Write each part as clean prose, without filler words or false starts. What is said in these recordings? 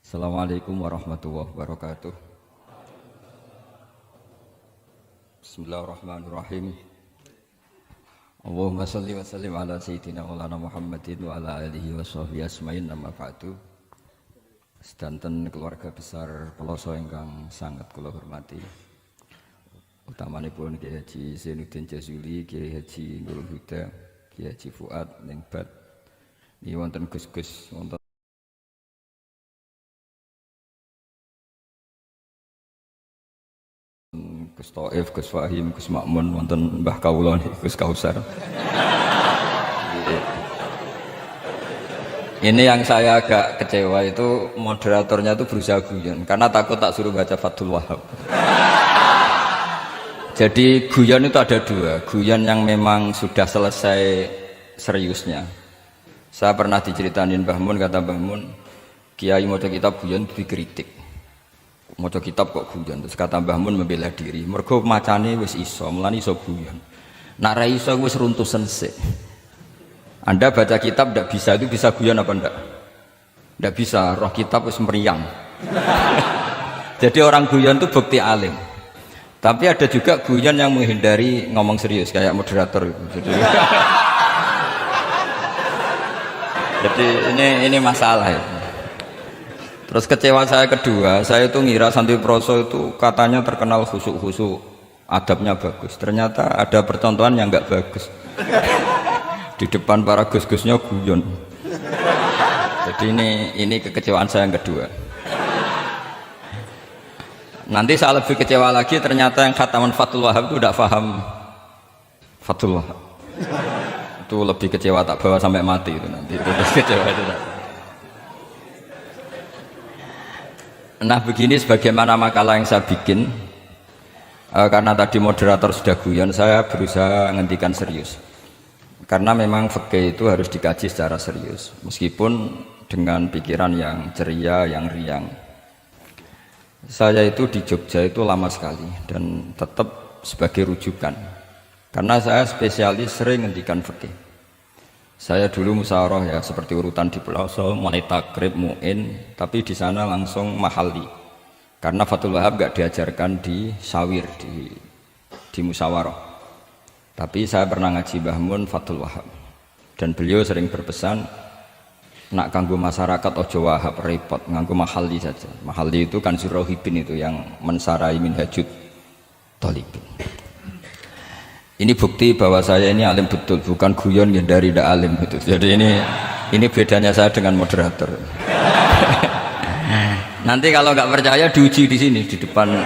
Assalamualaikum warahmatullahi wabarakatuh. Bismillahirrahmanirrahim. Allahumma salli wa sallim ala sayyidina maulana Muhammadin wa ala alihi wa sahbihi asma'in amma ba'du. Sedanten keluarga besar Peloso ingkang sangat kula hormati. Utamanipun Kiai Haji Zainuddin Jazuli, Kiai Haji Nurul Huda, Kiai Haji Fuad Ningbat. Niki wonten Gus-gus wonten Gus Taif, Gus Fahim, Gus Makmun, wonten Mbah Kawula, Gus Kausar. Ini yang saya agak kecewa itu moderatornya itu berusaha guyon karena takut tak suruh baca Fathul Wahhab. Jadi guyon itu ada dua, guyon yang memang sudah selesai seriusnya. Saya pernah diceritain Mbah Mun, kata Mbah Mun, Kiai maca kitab guyon dikritik. Maca kitab kok guyon, terus kata Mbah Mun membela diri mergo macane wis iso mulane iso guyon, nak ra iso wis runtusen sik. Anda baca kitab ndak bisa, itu bisa guyon apa ndak? Ndak bisa, roh kitab wis meriang. Jadi orang guyon itu bukti alim. Tapi ada juga guyon yang menghindari ngomong serius kayak moderator itu. Jadi ini masalah ya. Terus kecewa saya kedua, saya itu ngira Santri Proso itu katanya terkenal khusuk-khusuk, adabnya bagus. Ternyata ada percontohan yang nggak bagus. Di depan para gus-gusnya guyon. Jadi ini kekecewaan saya yang kedua. Nanti saya lebih kecewa lagi, ternyata yang khataman Fathul Wahhab itu tidak paham Fathul Wahhab. Itu lebih kecewa, tak bawa sampai mati itu nanti. Itu kecewa itu. Nah begini sebagaimana makalah yang saya bikin, karena tadi moderator sudah guyon, saya berusaha menghentikan serius. Karena memang fikih itu harus dikaji secara serius, meskipun dengan pikiran yang ceria, yang riang. Saya itu di Jogja itu lama sekali dan tetap sebagai rujukan, karena saya spesialis sering menghentikan fikih. Saya dulu musyawarah ya seperti urutan di Peloso, mulai takrib, mu'in, tapi di sana langsung mahalli. Karena Fathul Wahhab gak diajarkan di sawir, di musyawarah. Tapi saya pernah ngaji Mbah Mun Fathul Wahhab. Dan beliau sering berpesan, nak kanggo masyarakat ojo wahab repot, nganggo mahalli saja. Mahalli itu kan Surauhibin itu yang mensarai minhajud thalibin. Ini bukti bahwa saya ini alim betul, bukan guyon yang dari tidak alim itu. Jadi ini bedanya saya dengan moderator. Nanti kalau nggak percaya diuji di sini di depan.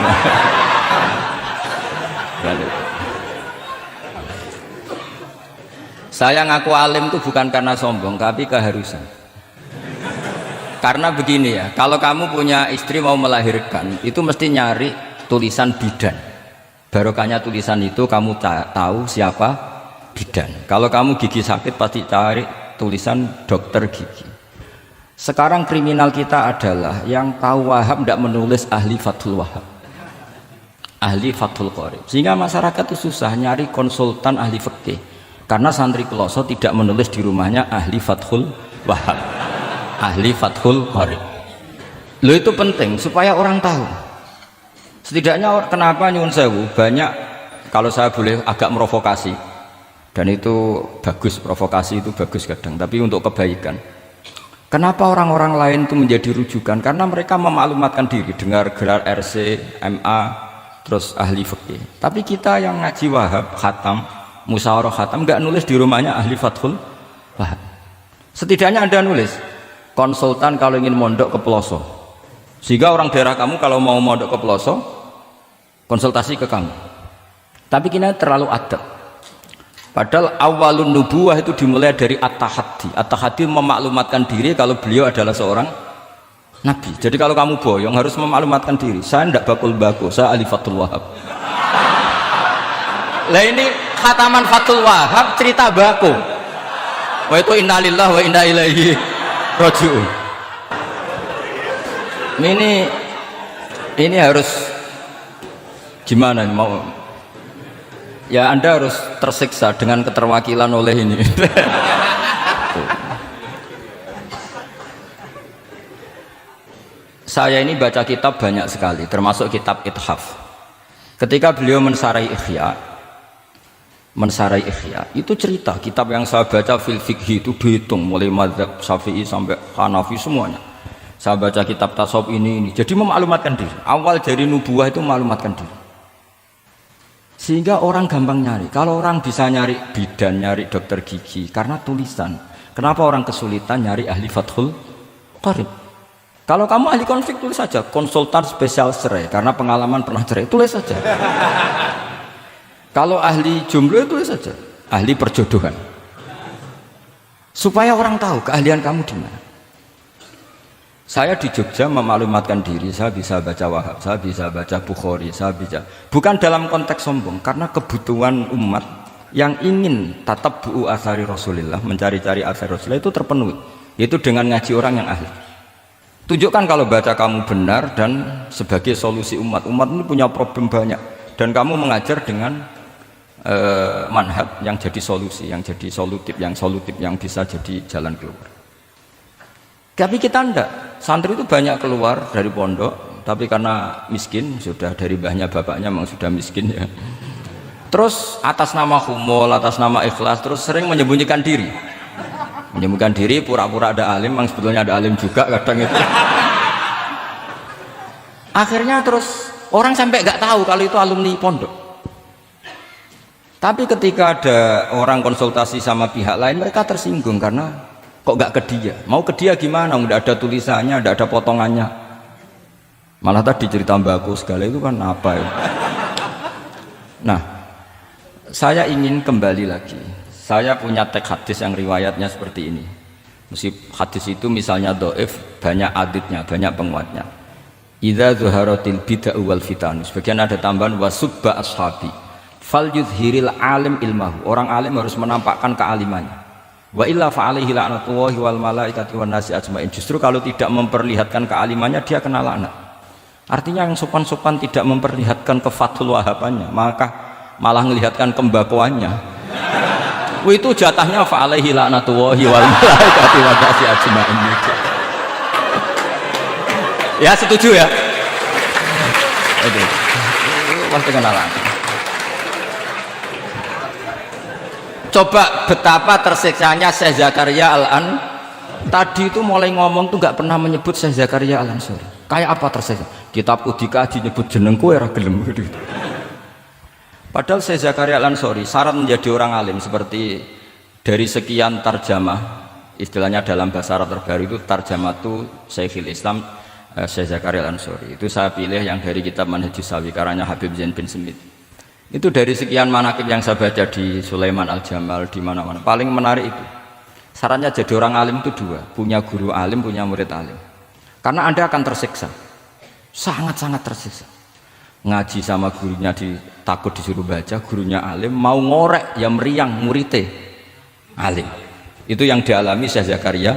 Saya ngaku alim itu bukan karena sombong, tapi keharusan. Karena begini ya, kalau kamu punya istri mau melahirkan, itu mesti nyari tulisan bidan. Barokahnya tulisan itu kamu tahu siapa bidan. Kalau kamu gigi sakit pasti cari tulisan dokter gigi. Sekarang kriminal kita adalah yang tahu Wahhab tidak menulis ahli Fathul Wahhab, ahli Fathul Qorib. Sehingga masyarakat itu susah nyari konsultan ahli fikih. Karena Santri Peloso tidak menulis di rumahnya ahli Fathul Wahhab, ahli Fathul Qorib. Loh itu penting supaya orang tahu. Setidaknya kenapa nyuwun sewu banyak, kalau saya boleh agak merovokasi, dan itu bagus, provokasi itu bagus kadang, tapi untuk kebaikan. Kenapa orang-orang lain itu menjadi rujukan? Karena mereka memaklumatkan diri, dengar gelar RC, MA, terus ahli fikih. Tapi kita yang ngaji Wahhab, khatam, musyawarah khatam, nggak nulis di rumahnya ahli Fathul Wahhab. Setidaknya Anda nulis konsultan kalau ingin mondok ke Peloso, sehingga orang daerah kamu kalau mau mondok ke Peloso konsultasi ke kamu. Tapi kita terlalu adab. Padahal awalun nubuwah itu dimulai dari at-tahaddi. At-tahaddi memaklumatkan diri kalau beliau adalah seorang nabi. Jadi kalau kamu boyong harus memaklumatkan diri, saya tidak bakul baku, saya ahli Fathul Wahhab. Lah ini khataman Fathul Wahhab cerita baku. Wah itu innalillahi wa inna ilaihi raji'un. Ini harus gimana mau ya, Anda harus tersiksa dengan keterwakilan oleh ini. saya ini baca kitab banyak sekali, termasuk kitab Ithaf. Ketika beliau mensarai Ihya, itu cerita kitab yang saya baca fil fikhi itu dihitung mulai mazhab Syafi'i sampai Hanafi semuanya. Saya baca kitab tasawuf ini, jadi memaklumatkan diri. Awal dari nubuah itu memaklumatkan diri. Sehingga orang gampang nyari. Kalau orang bisa nyari bidan, nyari dokter gigi karena tulisan. Kenapa orang kesulitan nyari ahli Fathul Qarib? Kalau kamu ahli konflik tulis saja, konsultan spesial cerai karena pengalaman pernah cerai, tulis saja. Kalau ahli jomblo tulis saja, ahli perjodohan. Supaya orang tahu keahlian kamu di mana. Saya di Jogja memaklumatkan diri, saya bisa baca Wahab, saya bisa baca Bukhari, saya bisa. Bukan dalam konteks sombong, karena kebutuhan umat yang ingin tatap bu'u asari Rasulullah, mencari-cari asari Rasulullah itu terpenuhi. Yaitu dengan ngaji orang yang ahli. Tunjukkan kalau baca kamu benar dan sebagai solusi umat. Umat ini punya problem banyak. Dan kamu mengajar dengan manhaj yang jadi solusi, yang jadi solutif, yang bisa jadi jalan keluar. Tapi kita enggak, santri itu banyak keluar dari pondok, tapi karena miskin, sudah dari mbahnya bapaknya memang sudah miskin ya. Terus atas nama humol, atas nama ikhlas, terus sering menyembunyikan diri. Menyembunyikan diri, pura-pura ada alim, memang sebetulnya ada alim juga kadang itu. Akhirnya terus orang sampai nggak tahu kalau itu alumni pondok. Tapi ketika ada orang konsultasi sama pihak lain, mereka tersinggung karena kok gak ke dia? Mau ke dia gimana? Udah ada tulisannya, udah ada potongannya. Malah tadi cerita mbakku segala itu kan apa ya? Nah, saya ingin kembali lagi. Saya punya teks hadis yang riwayatnya seperti ini. Meskipun hadis itu misalnya dhaif, banyak aditnya, banyak penguatnya. Idza zuharatil bid'ah wal fitan. Sebagian ada tambahan wasubba ashabi. Fal yudhiril alim ilmahu. Orang alim harus menampakkan kealimannya. Wa illa fa'alaihi la'natullahi wal malaikati wan nasi ajmain. Justru kalau tidak memperlihatkan kealimannya dia kena laknat. Artinya yang sopan-sopan tidak memperlihatkan kefatul wahabannya, maka malah melihatkan kembakuannya. Itu jatahnya fa'alaihi la'natullahi wal malaikati wan nasi ajmain. Ya setuju ya? Oke. Pasti kena laknat. Coba betapa tersiksanya Syekh Zakaria Al-An tadi itu mulai ngomong tuh nggak pernah menyebut Syekh Zakaria Al-Ansori. Kayak apa tersiksa? Kitabku dikaji nyebut jenengku ya gelem gitu. Padahal Syekh Zakaria Al-Ansori syarat menjadi orang alim seperti dari sekian tarjamah, istilahnya dalam bahasa Arab terbaru itu tarjamah itu Syekhul Islam Syekh Zakaria Al-Ansori. Itu saya pilih yang dari kitab Manhajus Sawi karanya Habib Zain bin Smith. Itu dari sekian manaqib yang saya baca di Sulaiman Al-Jamal di mana-mana paling menarik itu syaratnya jadi orang alim itu dua, punya guru alim, punya murid alim. Karena Anda akan tersiksa, sangat-sangat tersiksa. Ngaji sama gurunya takut disuruh baca, gurunya alim, mau ngorek ya meriang muridnya alim. Itu yang dialami Syekh Zakaria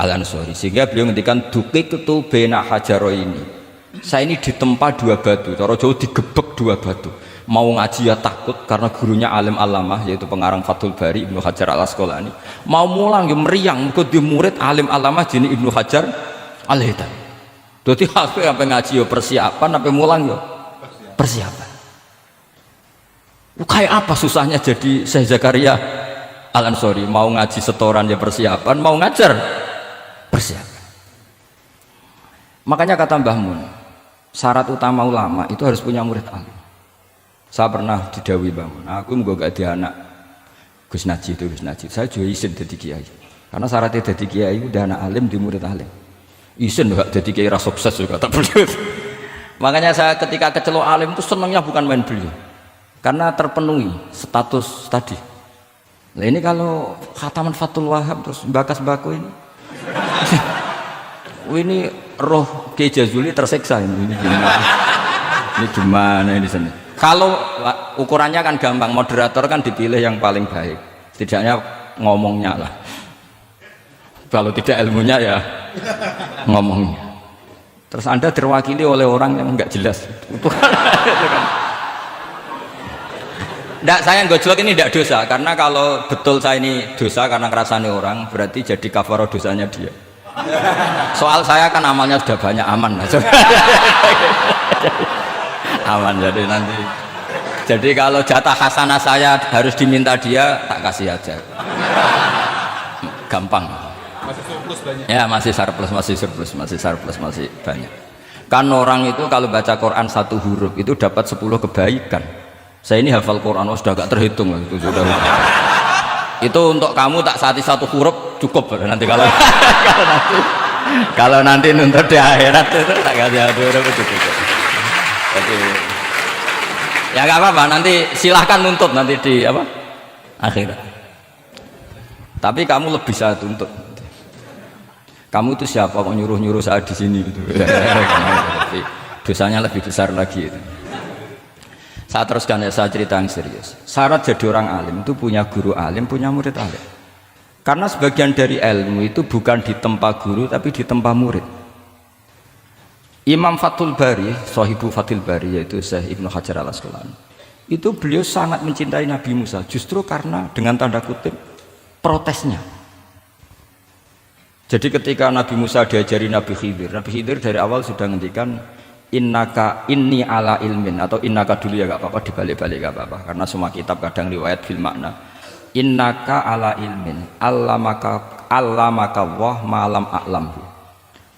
Al-Ansori. Sehingga beliau ngendikan duqiqtu baina hajaroini. Saya ini ditempa dua batu, cara Jawa digebek dua batu. Mau ngaji ya takut karena gurunya alim alamah yaitu pengarang Fathul Bari Ibnu Hajar Al-Asqalani. Mau mulang ya meriang mergo di murid alim alamah jenis Ibnu Hajar Al-Haytami. Dadi sampai ngaji ya persiapan, sampai mulang ya persiapan. Kayak apa susahnya jadi Syekh Zakaria Al-Ansori? Mau ngaji setoran ya persiapan, mau ngajar persiapan. Makanya kata Mbah Mun, syarat utama ulama itu harus punya murid alim. Saya pernah didhawuhi Mbah Mun, aku gak ada anak Gus Najib itu Gus Najib. Saya juga izin jadi kiai. Karena syaratnya jadi kiai udah anak alim di murid alim. Izin gak jadi kiai ras sukses juga tak perlu. Makanya saya ketika kecelok alim itu senangnya bukan main beliau. Karena terpenuhi status tadi. Nah ini kalau khataman Fathul Wahab terus bakas baku ini. Ini roh Kiai Jazuli tersiksa ini gimana ini sini. Kalau ukurannya kan gampang, moderator kan dipilih yang paling baik, tidaknya ngomongnya lah. Kalau tidak ilmunya ya ngomongnya. Terus Anda terwakili oleh orang yang nggak jelas. Nggak, saya gojlok ini tidak dosa, karena kalau betul saya ini dosa karena ngerasani orang, berarti jadi kafaroh dosanya dia. Soal saya kan amalnya sudah banyak, aman. Aman, jadi nanti. Jadi kalau jatah hasanah saya harus diminta dia, tak kasih aja. Gampang. Masih surplus banyak. Ya masih surplus, masih banyak. Kan orang itu kalau baca Quran satu huruf itu dapat 10 kebaikan. Saya ini hafal Quran, sudah gak terhitung itu sudah. Itu untuk kamu tak saati satu huruf cukup nanti kalau nanti nuntut di akhirat itu tak kasih satu huruf itu cukup. Jadi ya nggak apa-apa, nanti silahkan nuntut nanti di apa akhirat. Tapi kamu lebih saya tuntut. Kamu itu siapa kok nyuruh saya di sini gitu. Dosanya lebih besar lagi itu. Saya teruskan ya, saya cerita yang serius. Syarat jadi orang alim itu punya guru alim, punya murid alim. Karena sebagian dari ilmu itu bukan ditempa guru tapi ditempa murid. Imam Fathul Bari, Sahibu Fathul Bari, yaitu Syekh Ibnu Hajar Al-Asqalani, itu beliau sangat mencintai Nabi Musa justru karena dengan tanda kutip protesnya. Jadi ketika Nabi Musa diajari Nabi Khidir dari awal sudah ngendikan innaka inni ala ilmin, atau innaka dulu ya gak apa-apa, dibalik-balik gak apa-apa karena semua kitab kadang riwayat bil makna. Innaka ala ilmin allamaka wah malam a'lamhu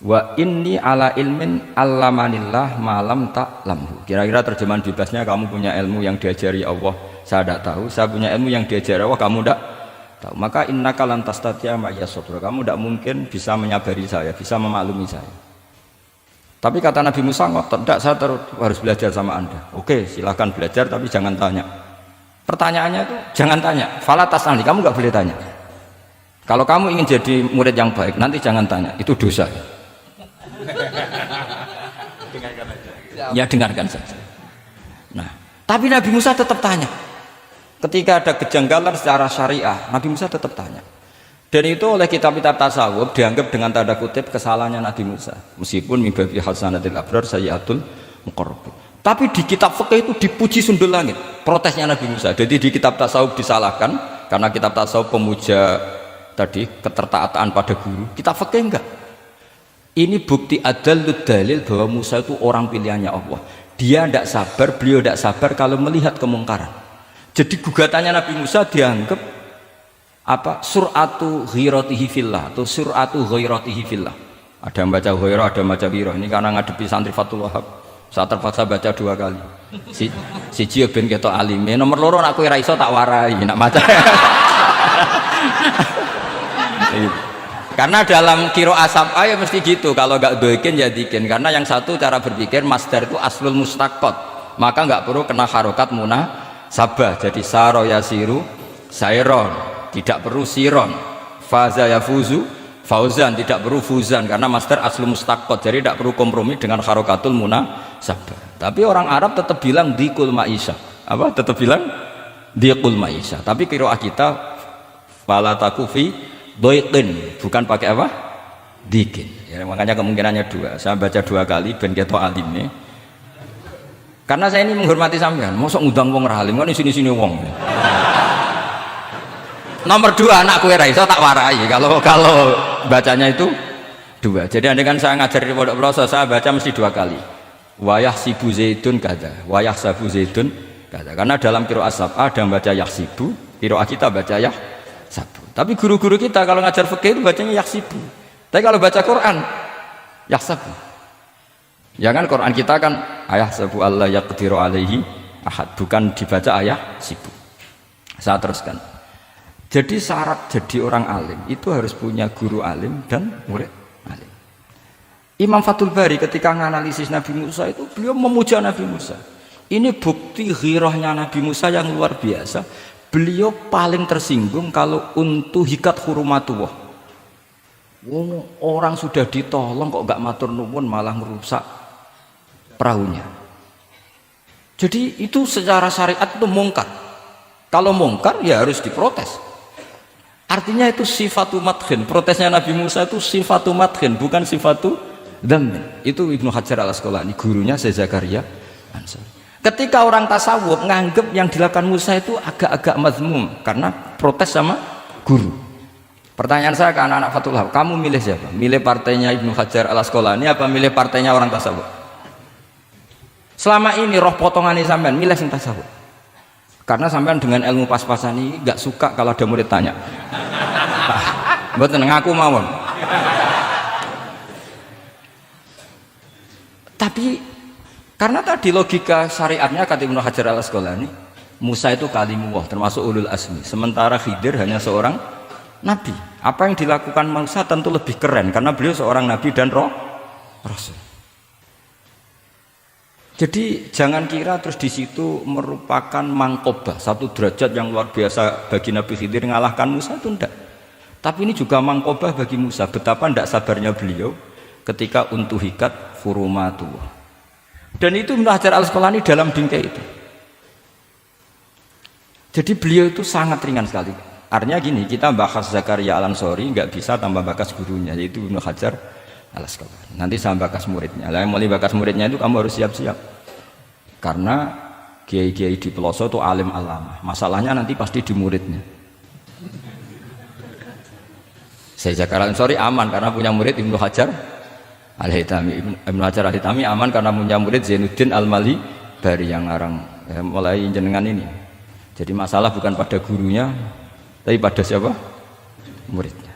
wa inni ala ilmin allamanillah malam ta'lamhu. Kira-kira terjemahan bebasnya, kamu punya ilmu yang diajari Allah saya tidak tahu, saya punya ilmu yang diajari Allah kamu tidak tahu, maka innaka lan tastati'a ma'iya sabra, kamu tidak mungkin bisa menyabari saya, bisa memaklumi saya. Tapi kata Nabi Musa, tidak, saya harus belajar sama anda. Oke, silahkan belajar tapi jangan tanya. Pertanyaannya itu jangan tanya, fala tas'alni, kamu nggak boleh tanya. Kalau kamu ingin jadi murid yang baik nanti jangan tanya, itu dosa. Dengarkan aja. Ya dengarkan saja. Nah, tapi Nabi Musa tetap tanya. Ketika ada kejanggalan secara syariah, Nabi Musa tetap tanya. Dan itu oleh kitab-kitab tasawuf dianggap dengan tanda kutip kesalahannya Nabi Musa. Meskipun mimbabi hasanatil abrar sayyatul muqarrabin. Tapi di kitab fikih itu dipuji sundul langit protesnya Nabi Musa. Jadi di kitab tasawuf disalahkan karena kitab tasawuf pemuja tadi ketertaatan pada guru. Kitab fikih enggak. Ini bukti adallud dalil bahwa Musa itu orang pilihannya Allah. Dia tidak sabar, beliau tidak sabar kalau melihat kemungkaran. Jadi gugatannya Nabi Musa dianggap apa suratu ghiratihi fillah atau suratu ghiratihi fillah. Ada yang baca ghairah, ada yang baca ghirah. Ini karena ngadepi santri Fathul Wahab saya terpaksa baca 2 kali. Siji ben ketok alime, nomor loro nak kowe ra iso tak warai nak maca. Karena dalam kiro asap ya mesti gitu, kalau gak doikin ya dikin. Karena yang satu cara berpikir masdar itu aslul mustaqot, maka nggak perlu kena harokat munah sabah. Jadi saro yasiru sairon, tidak perlu siron. Faza yafuzu fauzan, tidak perlu fuzan karena masdar aslul mustaqot, jadi tidak perlu kompromi dengan harokatul munah sabah. Tapi orang Arab tetap bilang dikul maisha, apa tetap bilang dikul maisha. Tapi kiroah kita fala takufi doiqin, bukan pakai apa? Dikin. Ya, makanya kemungkinannya 2. Saya baca 2 kali ben ketok alime. Karena saya ini menghormati sampean. Mosok ngundang wong ra alim kan sini-sini wong. Nomor 2 anak kowe ra iso tak warai kalau bacanya itu 2. Jadi andai kan saya ngajar di pondok pelosok saya baca mesti 2 kali. Wayah sibu zaidun kada, wayah sabu zaidun kada. Karena dalam qiraat sab'ah ada yang baca yahsibu, qiraat kita baca sabu. Tapi guru-guru kita kalau ngajar fikih itu bacanya yaksibu. Tapi kalau baca Quran yaksabu. Ya kan Quran kita kan ayah sabu Allah yaqdiru alaihi ahad, bukan dibaca ayah sibu. Saya teruskan. Jadi syarat jadi orang alim itu harus punya guru alim dan murid alim. Imam Fathul Bari ketika menganalisis Nabi Musa itu beliau memuja Nabi Musa. Ini bukti ghirahnya Nabi Musa yang luar biasa. Beliau paling tersinggung kalau untuk hikat hurumatullah. Orang sudah ditolong kok gak matur nuwun malah merusak perahunya. Jadi itu secara syariat itu mungkar. Kalau mungkar ya harus diprotes. Artinya itu sifatu madkhin. Protesnya Nabi Musa itu sifatu madkhin, bukan sifatu dhammin. Itu Ibnu Hajar Al-Asqalani, gurunya Syekh Zakaria Ansari. Ketika orang tasawuf nganggep yang dilakukan Musa itu agak-agak mazmum karena protes sama guru. Pertanyaan saya ke anak-anak Fathul Wahab, kamu milih siapa? Milih partainya Ibnu Hajar al-Asqalani apa milih partainya orang tasawuf? Selama ini roh potongan ini sampean milih sing tasawuf. Karena sampean dengan ilmu pas-pasan ini gak suka kalau ada murid tanya. Mboten ngaku mawon. Tapi karena tadi logika syariatnya kata Ibnu Hajar al-Asqalani, Musa itu kalimullah termasuk ulul azmi, sementara Khidir hanya seorang nabi. Apa yang dilakukan Musa tentu lebih keren karena beliau seorang nabi dan rasul. Jadi jangan kira terus di situ merupakan mangkobah, satu derajat yang luar biasa bagi Nabi Khidir mengalahkan Musa, itu enggak. Tapi ini juga mangkobah bagi Musa, betapa tidak sabarnya beliau ketika untuhikat hurumatullah. Dan itu Ibnu Hajar al-Asqalani dalam bingkai itu. Jadi beliau itu sangat ringan sekali. Artinya gini, kita bahas Zakaria al-Ansori nggak bisa tambah bakas gurunya, yaitu Ibnu Hajar al-Asqalani. Nanti sama bakas muridnya. Lah yang mulai bakas muridnya itu kamu harus siap-siap. Karena kiai-kiai di pelosok itu alim alama. Masalahnya nanti pasti di muridnya. Saya Zakaria al-Ansori aman karena punya murid Ibnu Hajar al-Haytami. Ibnu Hajar al-Haytami aman karena punya murid Zainuddin al-Mali dari yang ngarang mulai jenengan ini. Jadi masalah bukan pada gurunya, tapi pada siapa? Muridnya.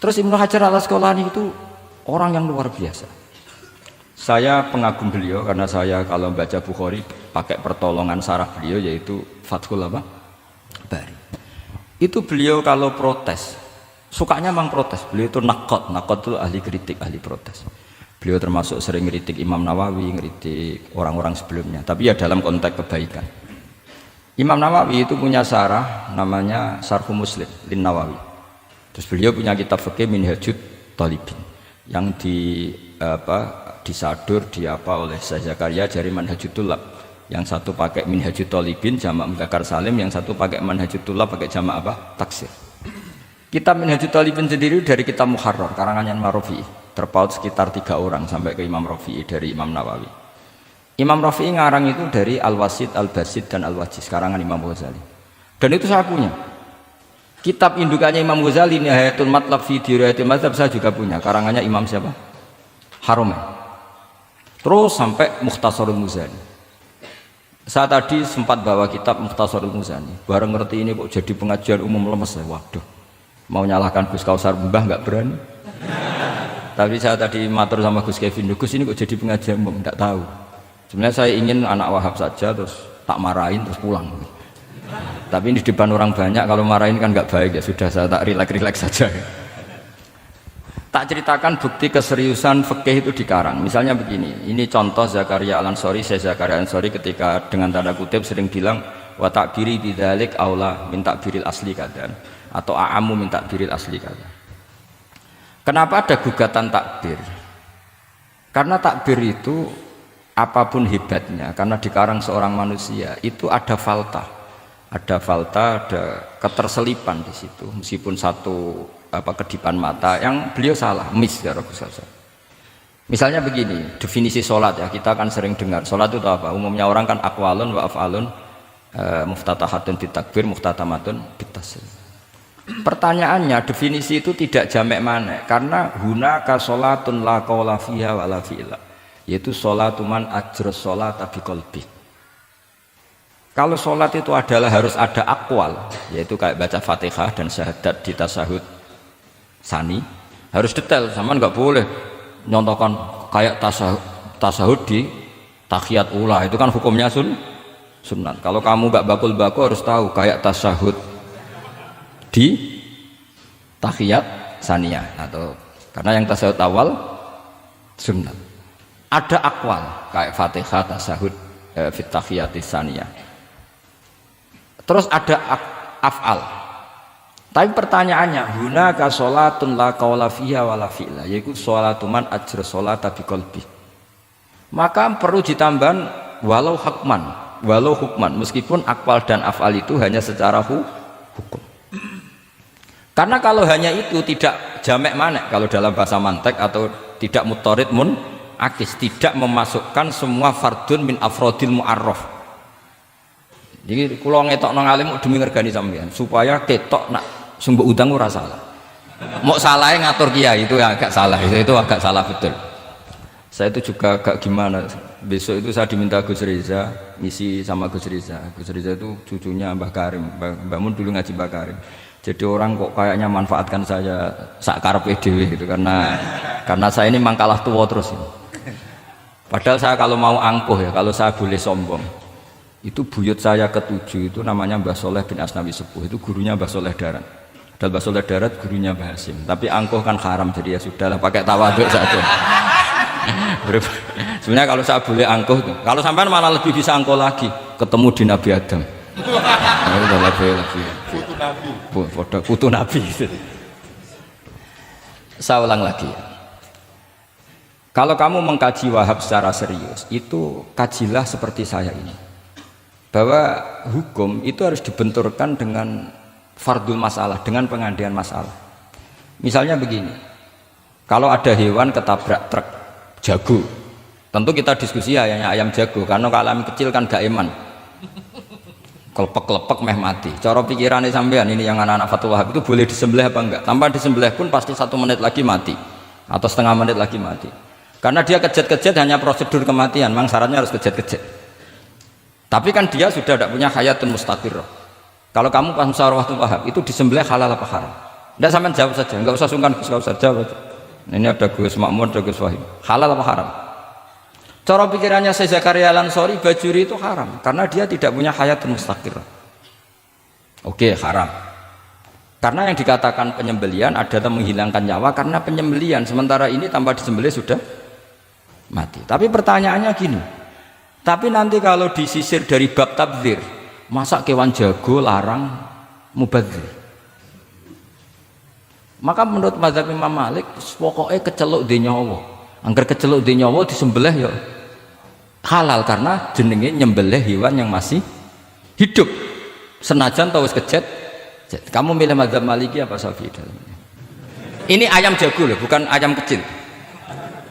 Terus Ibnu Hajar al-Asqalani itu orang yang luar biasa. Saya pengagum beliau karena saya kalau baca Bukhari pakai pertolongan sarah beliau yaitu Fathul Bari. Itu beliau kalau protes, sukanya memang protes. Beliau itu nakot itu ahli kritik, ahli protes. Beliau termasuk sering kritik Imam Nawawi, kritik orang-orang sebelumnya. Tapi ya dalam konteks kebaikan. Imam Nawawi itu punya sarah namanya Syarh Muslim lin Nawawi. Terus beliau punya kitab fikih Minhajut Thalibin yang disadur oleh Syekh Zakaria dari Manhajut Thulab. Yang satu pakai Minhajut Thalibin jamak mudzakkar salim, yang satu pakai Manhajut Thulab pakai jamak taksir. Kitab Minhajut Thalibin sendiri dari kitab Muharrar karangan Imam Rafi'i, terpaut sekitar 3 orang sampai ke Imam Rafi'i dari Imam Nawawi. Imam Rafi'i ngarang itu dari Al-Wasid, Al-Basid dan Al-Wajiz karangan Imam Ghazali. Dan itu saya punya. Kitab indukannya Imam Ghazali Nihayatul Matlab fi Dirayatil Mazhab saya juga punya, karangannya Imam siapa? Haromen. Terus sampai Mukhtasarul Muzani. Saya tadi sempat bawa kitab Mukhtasarul Muzani. Bareng ngerti ini kok jadi pengajian umum lemes ya. Waduh. Mau nyalahkan Gus Kausar Mbah nggak berani. Tapi saya tadi matur sama Gus Kevin, Gus ini kok jadi pengajian umum, enggak tahu. Sebenarnya saya ingin anak Wahab saja terus tak marahin terus pulang. Tapi di depan orang banyak kalau marahin kan nggak baik ya, sudah saya tak rileks saja. Tak ceritakan bukti keseriusan fikih itu dikarang. Misalnya begini, ini contoh Zakaria al-Ansori, saya Zakaria al-Ansori ketika dengan tanda kutip sering bilang wa takbiri bidzalik aula min takbiril asli kadan atau a'amu min takbiril asli kadan. Kenapa ada gugatan takbir? Karena takbir itu apapun hebatnya, karena dikarang seorang manusia itu ada falta, ada keterselipan di situ, meskipun satu kedipan mata yang beliau salah, miss ya Rasulullah. Misalnya begini, definisi sholat ya, kita kan sering dengar sholat itu apa? Umumnya orang kan aqwalun wa af'alun, muftatahatun bitakbir, muftatamatun bitaslim. Pertanyaannya, definisi itu tidak jamek mana? Karena hunaka sholatun la qawla fiha wa la fi'la, yaitu sholatuman ajros sholat bi qalbi. Kalau sholat itu adalah harus ada akwal, yaitu kayak baca Fatihah dan syahadat di tasyahud sani, harus detail, sama nggak boleh nyontohkan kayak tasyahud di tahiyat ula, itu kan hukumnya sunat. Kalau kamu nggak bakul-bakul harus tahu kayak tasyahud di tahiyat saniyah, atau karena yang tasyahud awal sunat. Ada akwal kayak Fatihah, tasyahud fit tahiyatis saniyah. Terus ada af'al. Tapi pertanyaannya, hunaka sholatun la qawla fiha wa la fi'la, yaitu sholatuman ajra sholata bi qalbi. Maka perlu ditambah walau hukman, meskipun akwal dan af'al itu hanya secara hukum. Karena kalau hanya itu tidak jamek manek kalau dalam bahasa mantek, atau tidak mutarid akis, tidak memasukkan semua fardun min afrodil mu'arraf. Jadi kalau ngetok nang alim demi ngergani sampean supaya ketok nak sumber utang ora salah. Mau salahnya ngatur kiai itu agak salah, itu agak salah betul. Saya itu juga agak gimana. Besok itu saya diminta Gus Riza ngisi sama Gus Riza. Gus Riza itu cucunya Mbah Karim. Mbah Mun dulu ngaji Mbah Karim. Jadi orang kok kayaknya manfaatkan saya sakar PDW gitu karena saya ini memang kalah tua terus ini. Padahal saya kalau mau angkuh ya, kalau saya boleh sombong, itu buyut saya ketujuh itu namanya Mbah Soleh bin Asnawi Sepuh, itu gurunya Mbah Soleh Darat. Padahal Mbah Soleh Darat gurunya Mbah Hasim. Tapi angkuh kan haram, jadi ya sudahlah pakai tawaduk saja. Sebenarnya kalau saya boleh angkuh, kalau sampai malah lebih bisa angkuh lagi, ketemu di Nabi Adam. Nah, udah lebih. Putu Nabi. Putu Nabi. Saya ulang lagi. Kalau kamu mengkaji Wahab secara serius, itu kajilah seperti saya ini. Bahwa hukum itu harus dibenturkan dengan fardul masalah, dengan pengandian masalah. Misalnya begini, kalau ada hewan ketabrak truk jago, tentu kita diskusi ayam jago, karena kalau ayam kecil kan gak eman, kelepek-kelepek meh mati. Cara pikirannya sampean ini yang anak-anak Fatul Wahab itu boleh disembelih apa enggak? Tanpa disembelih pun pasti 1 menit lagi mati atau setengah menit lagi mati, karena dia kejet-kejet hanya prosedur kematian, memang syaratnya harus kejet-kejet. Tapi kan dia sudah tidak punya hayatun mustaqirrah. Kalau kamu pas musyawarah Fatul Wahab itu disembelih halal apa haram? Tidak, sampean jawab saja, enggak usah sungkan, enggak usah jawab. Ini ada Gus Makmur, ada Gus Wahid. Halal apa haram? Cara pikirannya Syekh Zakaria Al-Ansori, bajuri itu haram karena dia tidak punya hayatun mustaqirrah. Oke, haram. Karena yang dikatakan penyembelian adalah menghilangkan nyawa karena penyembelian, sementara ini tanpa disembelih sudah mati. Tapi pertanyaannya gini, tapi nanti kalau disisir dari bab tabdzir, masa kewan jago larang mubadzir? Maka menurut mazhab Imam Malik pokoknya keceluk di nyawa, angger keceluk di nyawa disembelih ya halal karena jenenge nyembelih hewan yang masih hidup senajan tahu kejet. Kamu milih mazhab Maliki apa Syafi'i dalamnya? Ini ayam jago loh, bukan ayam kecil,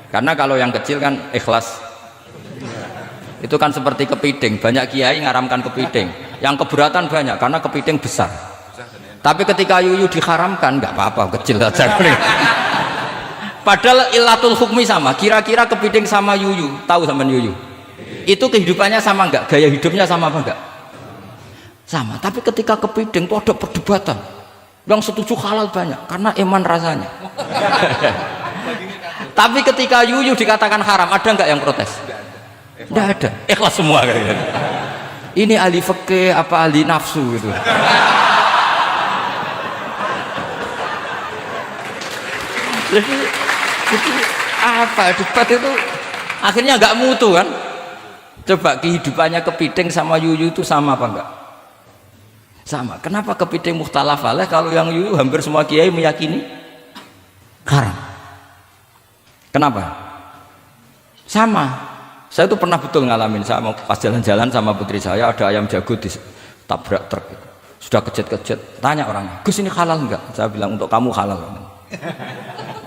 karena kalau yang kecil kan ikhlas, itu kan seperti kepiting, banyak kiai ngaramkan kepiting, yang keberatan banyak karena kepiting besar. Tapi ketika yuyu diharamkan nggak apa-apa, kecil saja. Padahal ilatul hukmi sama, kira-kira kepiting sama yuyu, tahu sama yuyu itu kehidupannya sama nggak, gaya hidupnya sama apa enggak? Sama. Tapi ketika kepiting itu ada perdebatan, yang setuju halal banyak karena iman rasanya. Tapi ketika yuyu dikatakan haram, ada nggak yang protes? Nggak ada, ikhlas semua kayaknya. Ini ahli fikih apa ahli nafsu gitu. Jadi apa debat itu akhirnya nggak mutu kan? Coba kehidupannya kepiting sama yuyu itu sama apa enggak? Sama. Kenapa kepiting mukhtalaf alaih kalau yang yuyu hampir semua kiai meyakini haram? Kenapa? Sama. Saya itu pernah betul ngalamin, saya mau pas jalan-jalan sama putri saya, ada ayam jago ditabrak truk, sudah kejet-kejet. Tanya orangnya, Gus ini halal enggak? Saya bilang untuk kamu halal.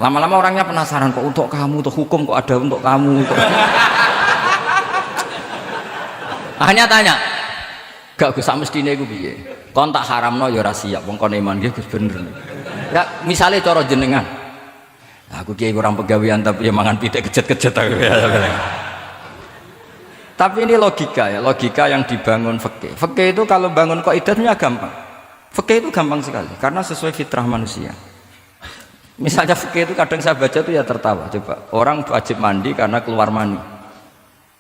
Lama-lama orangnya penasaran, kok untuk kamu, untuk hukum kok ada untuk kamu untuk... Akhirnya tanya, gak Gus mestine iku piye? Kon tak haramno ya ora siap, wong kon iman nggih Gus bener. Ya misale cara jenengan. Aku kiai kurang pegawean tapi ya mangan pitik kejet-kejet aku. Tapi ini logika ya, logika yang dibangun fikih. Fikih itu kalau bangun kaidahnya gampang. Fikih itu gampang sekali karena sesuai fitrah manusia. Misalnya fikih itu kadang saya baca itu ya tertawa. Coba orang wajib mandi karena keluar mani,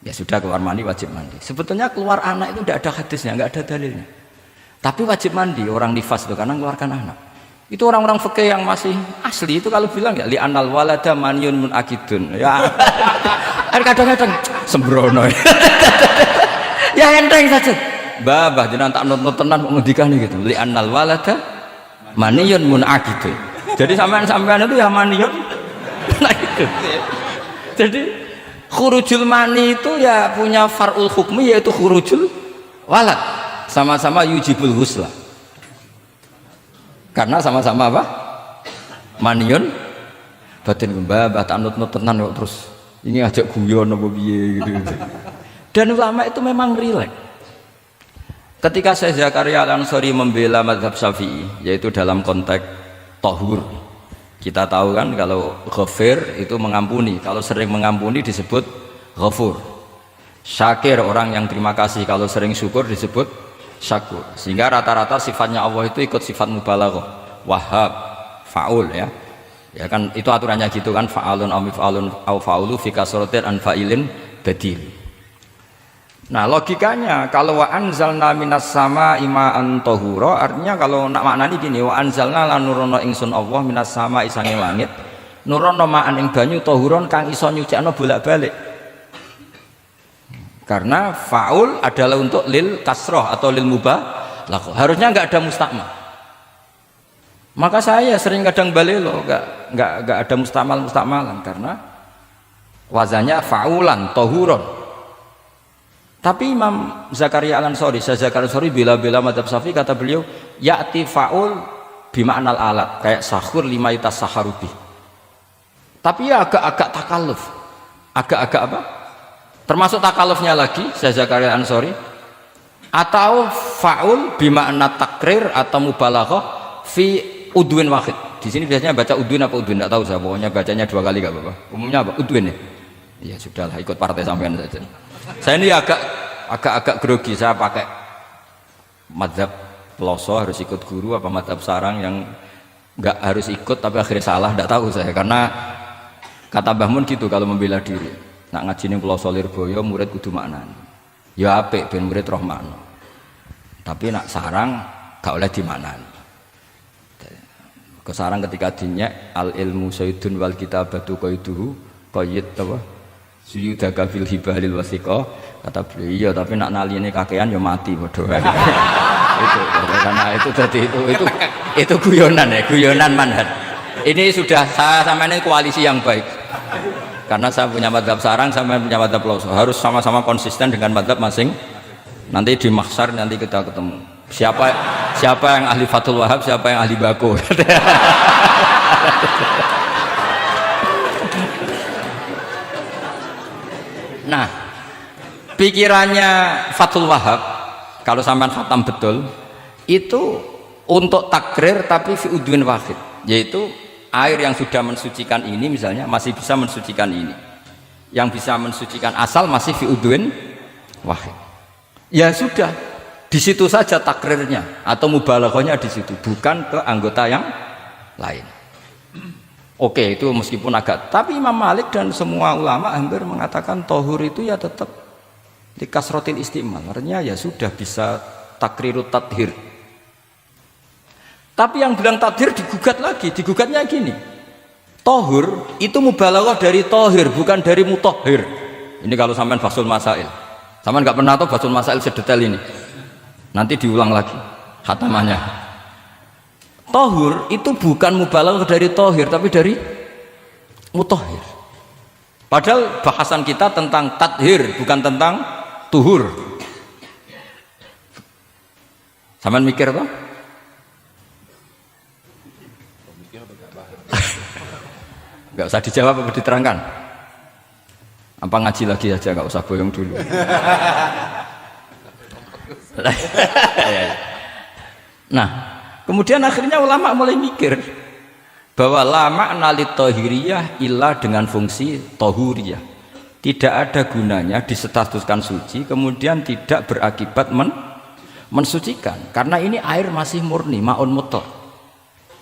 ya sudah keluar mani wajib mandi. Sebetulnya keluar anak itu tidak ada hadisnya, nggak ada dalilnya. Tapi wajib mandi orang nifas itu karena mengeluarkan anak. Itu orang-orang fikih yang masih asli itu kalau bilang ya li anal walada manyun munakidun. Ya kadang-kadang sembrono. Ya enteng saja. Bah jenengan tak nonton tenan mengendikan gitu. Li anal walada manyun munakidun. Jadi sampean itu ya manion. Nah itu. Jadi khurujul mani itu ya punya far'ul hukmi yaitu khurujul walad. Sama-sama yujibul husla. Karena sama-sama apa? Manion batin mbah tak nut-nut tenan kok terus ini ajak guyon apa piye gitu. Dan ulama itu memang rileks. Ketika Syekh Zakaria Al-Ansari membela mazhab Syafi'i, yaitu dalam konteks tohur, kita tahu kan kalau ghafir itu mengampuni, kalau sering mengampuni disebut ghafur. Syakir orang yang terima kasih, kalau sering syukur disebut syakur. Sehingga rata-rata sifatnya Allah itu ikut sifat mubalaghah, wahhab, faul ya. Ya kan itu aturannya gitu kan, fa'alun aw mif'alun aw fa'ulu fi kasratin an fa'ilin badil. Nah logikanya kalau wa anzalna minas sama ima'an tahura, artinya kalau nak maknani gini, wa anzalna lan nurono ingsun Allah minas sama isange langit nurono ma'an ing banyu tahuron kang iso nyucikno bolak-balik. Karena faul adalah untuk lil kasroh atau lil mubah, harusnya nggak ada mustakmal. Maka saya sering kadang balelo nggak ada mustakmalan karena wazannya faulan tahuron. Tapi Imam Zakaria Al-Ansari, Syekh Zakaria Al-Ansari bela-bela mazhab Syafi'i, kata beliau ya'ti faul bima'nal alat, kayak sahur lima itas saharubi. Tapi ya agak-agak takalluf, agak-agak apa? Termasuk takallufnya lagi Syekh Zakaria Al-Ansari, atau faul bima'na takrir atau mubalaghah fi udwin wahid. Di sini biasanya baca udwin apa udwin, enggak tahu saya, pokoknya bacanya 2 kali enggak apa-apa. Umumnya apa? Udwin ya. Ya sudahlah, ikut partai sampean saja. Saya ini agak grogi, saya pakai mazhab peloso harus ikut guru apa mazhab sarang yang nggak harus ikut tapi akhirnya salah, tidak tahu saya, karena kata Mbah Mun gitu kalau membela diri, nak ngaji ning peloso Lirboyo murid kudu maknani ya apik ben murid roh makna, tapi nak sarang gak oleh dimaknani. Ke sarang ketika dinyek al ilmu sayyidun wal kitabatu qaiduhu qayyid apa suyudaka fil hibalil wasiqah, kata beliau iya tapi nak naline kakean ya mati padha. Itu karena itu jadi itu guyonan ya, guyonan manhaj. Ini sudah saya sama ini koalisi yang baik, karena saya punya mazhab sarang, sama punya mazhab peloso, harus sama-sama konsisten dengan mazhab masing. Nanti di mahsyar nanti kita ketemu siapa yang ahli Fathul Wahab, siapa yang ahli Bako. Nah, pikirannya Fathul Wahab kalau sampean khatam betul itu untuk takrir tapi fi udwin wahid, yaitu air yang sudah mensucikan ini misalnya masih bisa mensucikan ini, yang bisa mensucikan asal masih fi udwin wahid. Ya sudah, di situ saja takrirnya atau mubalaghahnya di situ, bukan ke anggota yang lain. Oke, itu meskipun agak, tapi Imam Malik dan semua ulama hampir mengatakan tohur itu ya tetap di kasrotil istimal, artinya ya sudah bisa takrirut tadhir. Tapi yang bilang tadhir digugat lagi, digugatnya gini, tohur itu mubalaghah dari tohir bukan dari mutohir. Ini kalau sampean fasul masail, sampean nggak pernah tahu fasul masail sedetail ini, nanti diulang lagi khatamannya. Tohur itu bukan mubalaghah dari tohir tapi dari mutohir. Padahal bahasan kita tentang tadhir bukan tentang tuhur. Sampean mikir apa? Nggak usah dijawab apa diterangkan? Apa ngaji lagi aja, nggak usah boyong dulu. Nah, kemudian akhirnya ulama mulai mikir bahwa lama nalit tohiriyah ilah dengan fungsi tohuriyah, tidak ada gunanya disetatuskan suci kemudian tidak berakibat mensucikan, karena ini air masih murni ma'un mutlaq,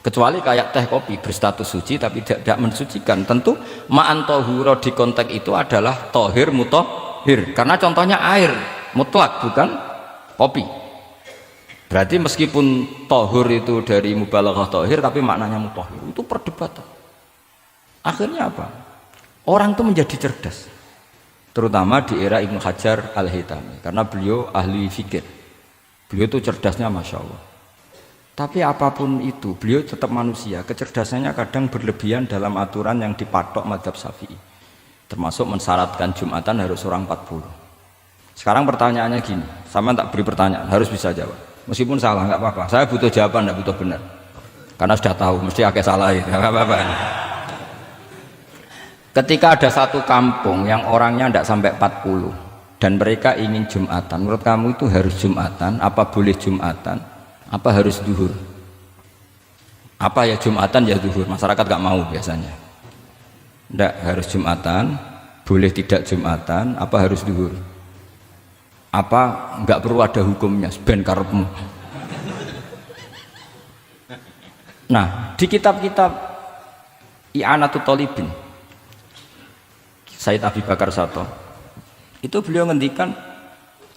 kecuali kayak teh kopi berstatus suci tapi tidak mensucikan. Tentu ma'an tohuro di konteks itu adalah tohir mutohir, karena contohnya air mutlak bukan kopi. Berarti meskipun tohur itu dari mubalaghah tohir tapi maknanya mutohir, itu perdebatan. Akhirnya apa? Orang itu menjadi cerdas, terutama di era Ibnu Hajar Al-Haytami, karena beliau ahli fikir, beliau itu cerdasnya Masya Allah. Tapi apapun itu beliau tetap manusia, kecerdasannya kadang berlebihan dalam aturan yang dipatok mazhab Syafi'i, termasuk mensyaratkan Jumatan harus orang 40. Sekarang pertanyaannya gini, sama tak beri pertanyaan, harus bisa jawab. Meskipun salah nggak apa-apa, saya butuh jawaban, nggak butuh benar, karena sudah tahu mesti agak salah itu, nggak apa-apa. Ketika ada satu kampung yang orangnya tidak sampai 40 dan mereka ingin Jumatan. Menurut kamu itu harus Jumatan? Apa boleh Jumatan? Apa harus duhur? Apa ya Jumatan ya duhur? Masyarakat gak mau biasanya. Tidak harus Jumatan, boleh tidak Jumatan, apa harus duhur? Apa nggak perlu ada hukumnya? Ben karepmu. Nah, di kitab-kitab I'anatul Thalibin, Said Abi Bakar Sato, itu beliau ngendikan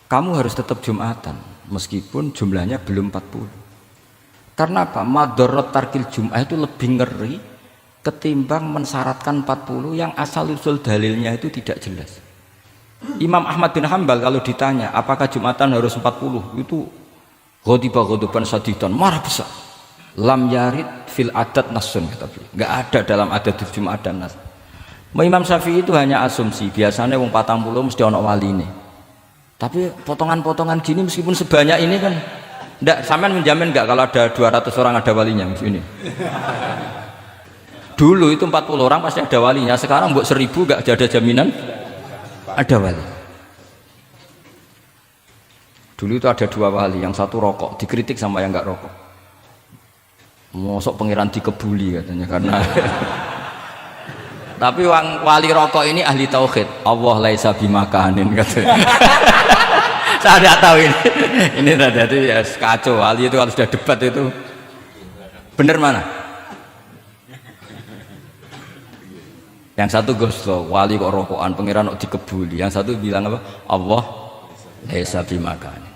kamu harus tetap Jumatan meskipun jumlahnya belum 40. Karena apa? Madharat tarkil Jum'ah itu lebih ngeri ketimbang mensyaratkan 40 yang asal usul dalilnya itu tidak jelas. Imam Ahmad bin Hanbal kalau ditanya apakah Jumatan harus 40, itu ghadiban sadidan, marah besar. Lam yarid fil adat nasun, kata beliau. Enggak ada dalam adat Jumat dan nas. Imam Syafi'i itu hanya asumsi, biasanya wong 40 mesti ono waline. Tapi potongan-potongan gini meskipun sebanyak ini kan enggak, sampean menjamin enggak kalau ada 200 orang ada walinya ini? Dulu itu 40 orang pasti ada walinya, sekarang buat 1000 enggak ada jaminan ada wali. Dulu itu ada 2 wali, yang satu rokok, dikritik sama yang enggak rokok. Mosok pangeran dikebuli katanya karena tapi wali rokok ini ahli tauhid. Allah laisa bimakanin katanya. Saya tidak tahu ini tadi ya kacau. Wali itu kalau sudah debat itu bener mana? Yang satu goslo, wali kok rokokan, pangeran kok dikebuli. Yang satu bilang apa? Allah laisa bimakanin.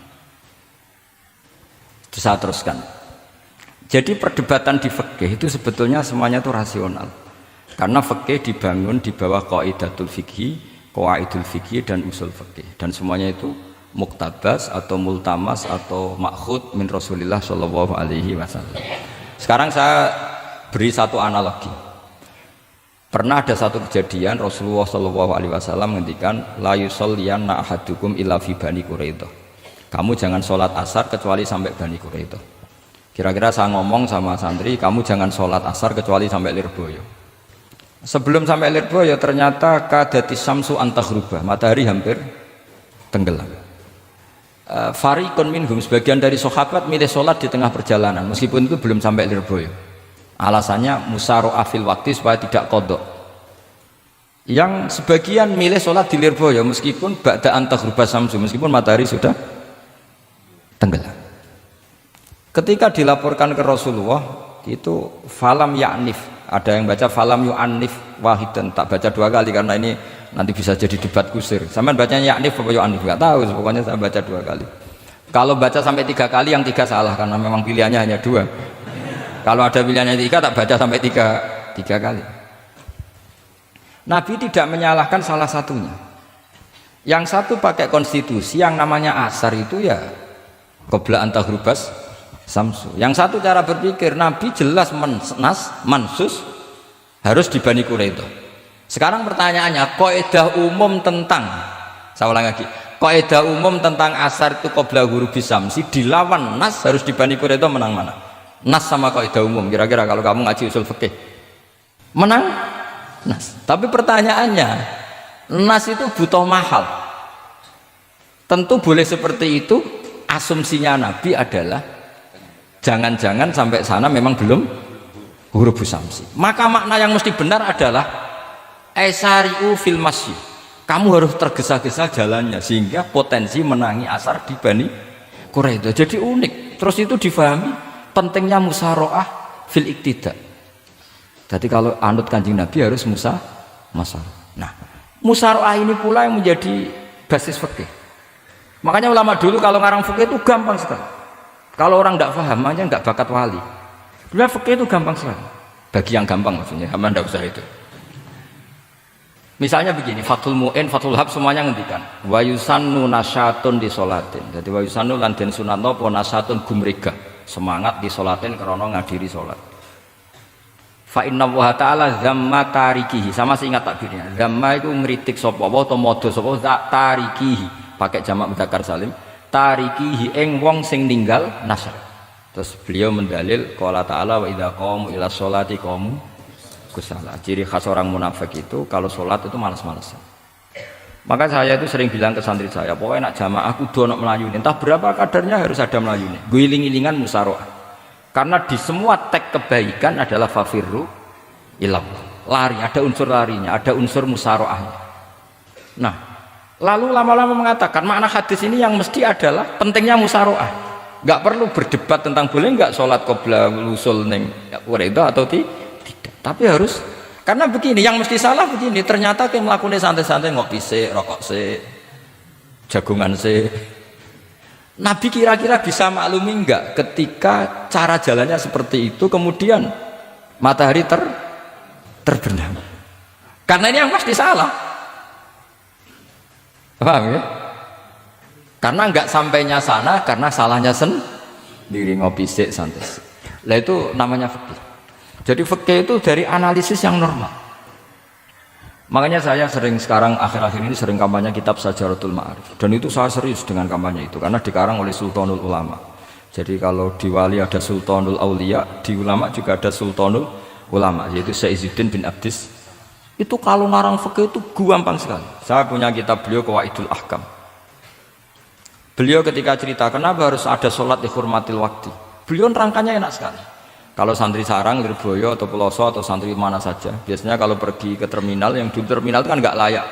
Terus saya teruskan. Jadi perdebatan di fikih itu sebetulnya semuanya itu rasional. Karena fikih dibangun di bawah qaidatul fikhi, qawaidul fikhi dan usul fikih. Dan semuanya itu muktabas atau multamas atau makhud min Rasulillah sallallahu alaihi wasallam. Sekarang saya beri satu analogi. Pernah ada satu kejadian Rasulullah sallallahu alaihi wasallam menghentikan la yusalliyanna ahadukum illa fi Bani Quraidah. Kamu jangan sholat asar kecuali sampai Bani Quraidah. Kira-kira saya ngomong sama santri, kamu jangan sholat asar kecuali sampai Lirboyo. Sebelum sampai Lirboyo ternyata kadati samsu antaghruba, matahari hampir tenggelam. Fariqun minhum, sebagian dari sahabat milih sholat di tengah perjalanan meskipun itu belum sampai Lirboyo. Alasannya musyaroah fil waktu supaya tidak kodok. Yang sebagian milih sholat di Lirboyo meskipun ba'da antaghruba samsu, meskipun matahari sudah tenggelam. Ketika dilaporkan ke Rasulullah itu falam ya'nif, ada yang baca falam yu'annif wahidan, tak baca 2 kali karena ini nanti bisa jadi debat kusir. Sampai bacanya ya'nif apa yu'annif nggak tahu, pokoknya saya baca 2 kali. Kalau baca sampai 3 kali yang 3 salah karena memang pilihannya hanya 2. Kalau ada pilihannya 3 tak baca sampai 3 kali. Nabi tidak menyalahkan salah satunya. Yang satu pakai konstitusi yang namanya asar itu ya qabla antahrubas samsu. Yang satu cara berpikir Nabi jelas mansus harus di Bani Quraidah. Sekarang pertanyaannya, kaidah umum tentang, saya ulang lagi, kaidah umum tentang asar itu qabla ghurubis samsi dilawan nas harus di Bani Quraidah, menang mana? Nas sama kaidah umum. Kira-kira kalau kamu ngaji usul fikih menang nas. Tapi pertanyaannya, nas itu butuh mahal. Tentu boleh seperti itu. Asumsinya Nabi adalah jangan-jangan sampai sana memang belum hurufus samsi. Maka makna yang mesti benar adalah aisariu fil masyi. Kamu harus tergesa-gesa jalannya sehingga potensi menangi asar di Bani Quraidah. Jadi unik. Terus itu difahami pentingnya musyaroah fil iktida. Jadi kalau anut Kanjeng Nabi harus musyaroah. Nah, musyaroah ini pula yang menjadi basis fikih. Makanya ulama dulu kalau ngarang fikih itu gampang sekali. Kalau orang tidak paham aja nggak bakat wali. Dulu fikih itu gampang sekali. Bagi yang gampang maksudnya, aman tidak usah itu. Misalnya begini, Fathul Mu'in, Fathul Hab semuanya ngendikan wa yusannu nasyatun di sholatin. Jadi wa yusannu lan den sunatno apa nasyatun gumregah, semangat di sholatin karena ngadiri sholat. Fa inna wa ta'ala zamma tarikihi, sama seingat takbirnya. Zamma itu ngritik sapa wa atau modho sapa tarikihi. Pakai jamak mudzakkar salim, tarikihi ing wong sing ninggal nasyat. Terus beliau mendalil qala ta'ala wa idza qamu ila sholati qamu kusala. Ciri khas orang munafik itu kalau sholat itu malas-malasan. Maka saya itu sering bilang ke santri saya, pokoknya nak jamaah kudu ono melayune. Entah berapa kadarnya harus ada melayune. Guling-gilingan musaroah. Karena di semua teks kebaikan adalah fafirru ilallah. Lari, ada unsur larinya, ada unsur musaroahnya. Nah, lalu lama-lama mengatakan makna hadis ini yang mesti adalah pentingnya musaroah. Nggak perlu berdebat tentang boleh nggak sholat qobla usul neng itu atau tidak. Tapi harus, karena begini, yang mesti salah begini. Ternyata kayak melakukan santai-santai ngopi se, rokok se, jagungan se. Nabi kira-kira bisa maklumi enggak ketika cara jalannya seperti itu, kemudian matahari terbenam. Karena ini yang pasti salah. Paham ya? Karena enggak sampainya sana, karena salahnya sendiri, ngopi se, santai se. Lah itu namanya fikih. Jadi fikih itu dari analisis yang normal. Makanya saya sering sekarang akhir-akhir ini sering kampanye kitab Sajaratul Ma'arif. Dan itu saya serius dengan kampanye itu karena dikarang oleh Sultanul Ulama. Jadi kalau di wali ada Sultanul Aulia, di ulama juga ada Sultanul Ulama, yaitu Syekh Izzuddin bin Abdis. Itu kalau ngarang fikih itu gampang sekali. Saya punya kitab beliau Qawaidul Ahkam. Beliau ketika cerita kenapa harus ada sholat dihormatil waktu, beliau rangkanya enak sekali. Kalau santri sarang, Lirboyo atau Peloso atau santri mana saja, biasanya kalau pergi ke terminal, yang di terminal itu kan nggak layak,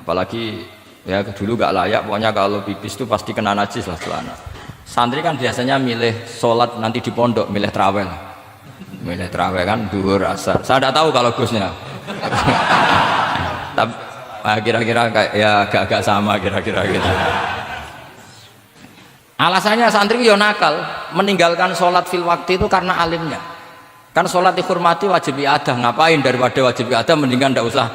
apalagi ya dulu nggak layak, pokoknya kalau pipis itu pasti kena najis lah celana. Santri kan biasanya milih sholat nanti di pondok, milih traweh kan, duhur asar. Saya tidak tahu kalau Gusnya, tapi kira-kira kayak ya agak-agak sama kira-kira gitu. Alasannya santri yo nakal, meninggalkan sholat fil waktu itu karena alimnya. Kan sholat dihormati wajib iadah, ngapain daripada wajib iadah mendingan tidak usah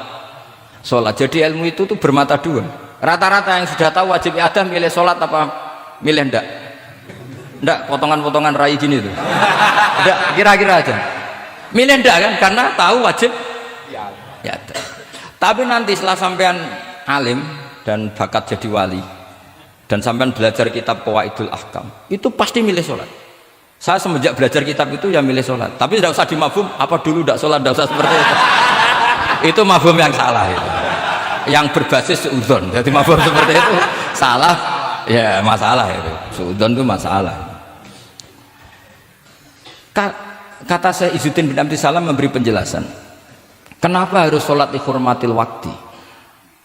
sholat. Jadi ilmu itu tuh bermata dua. Rata-rata yang sudah tahu wajib iadah milih sholat apa milih ndak? Ndak, potongan-potongan rai gini tuh. Ndak, kira-kira aja. Milih ndak kan, karena tahu wajib iadah. Tapi nanti setelah sampean alim dan bakat jadi wali, dan sampai belajar kitab Qawaidul Ahkam, itu pasti milih sholat. Saya semenjak belajar kitab itu ya milih sholat. Tapi tidak usah dimafhum, apa dulu tidak sholat, tidak usah seperti itu. Itu mafhum yang salah itu. Yang berbasis suudzon. Jadi mafhum seperti itu salah, ya masalah itu. Suudzon itu masalah. Kata saya Izzuddin bin Abdis Salam memberi penjelasan. Kenapa harus sholat dihormatil waktu?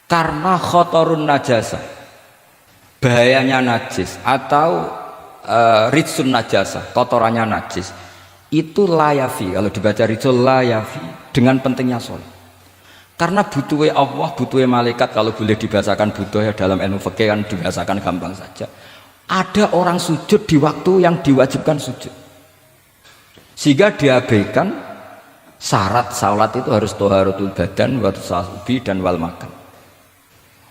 Karena khotorun najasah, bahayanya najis atau ritsun najasa, kotorannya najis itu layafi, kalau dibaca ritsul layafi, dengan pentingnya sholat. Karena butuhnya Allah, butuhnya malaikat, kalau boleh dibahasakan butuhnya dalam ilmu fikih kan dibahasakan gampang saja. Ada orang sujud di waktu yang diwajibkan sujud, sehingga diabaikan syarat sholat itu harus toharatul badan, wa tasawubi dan wal makan.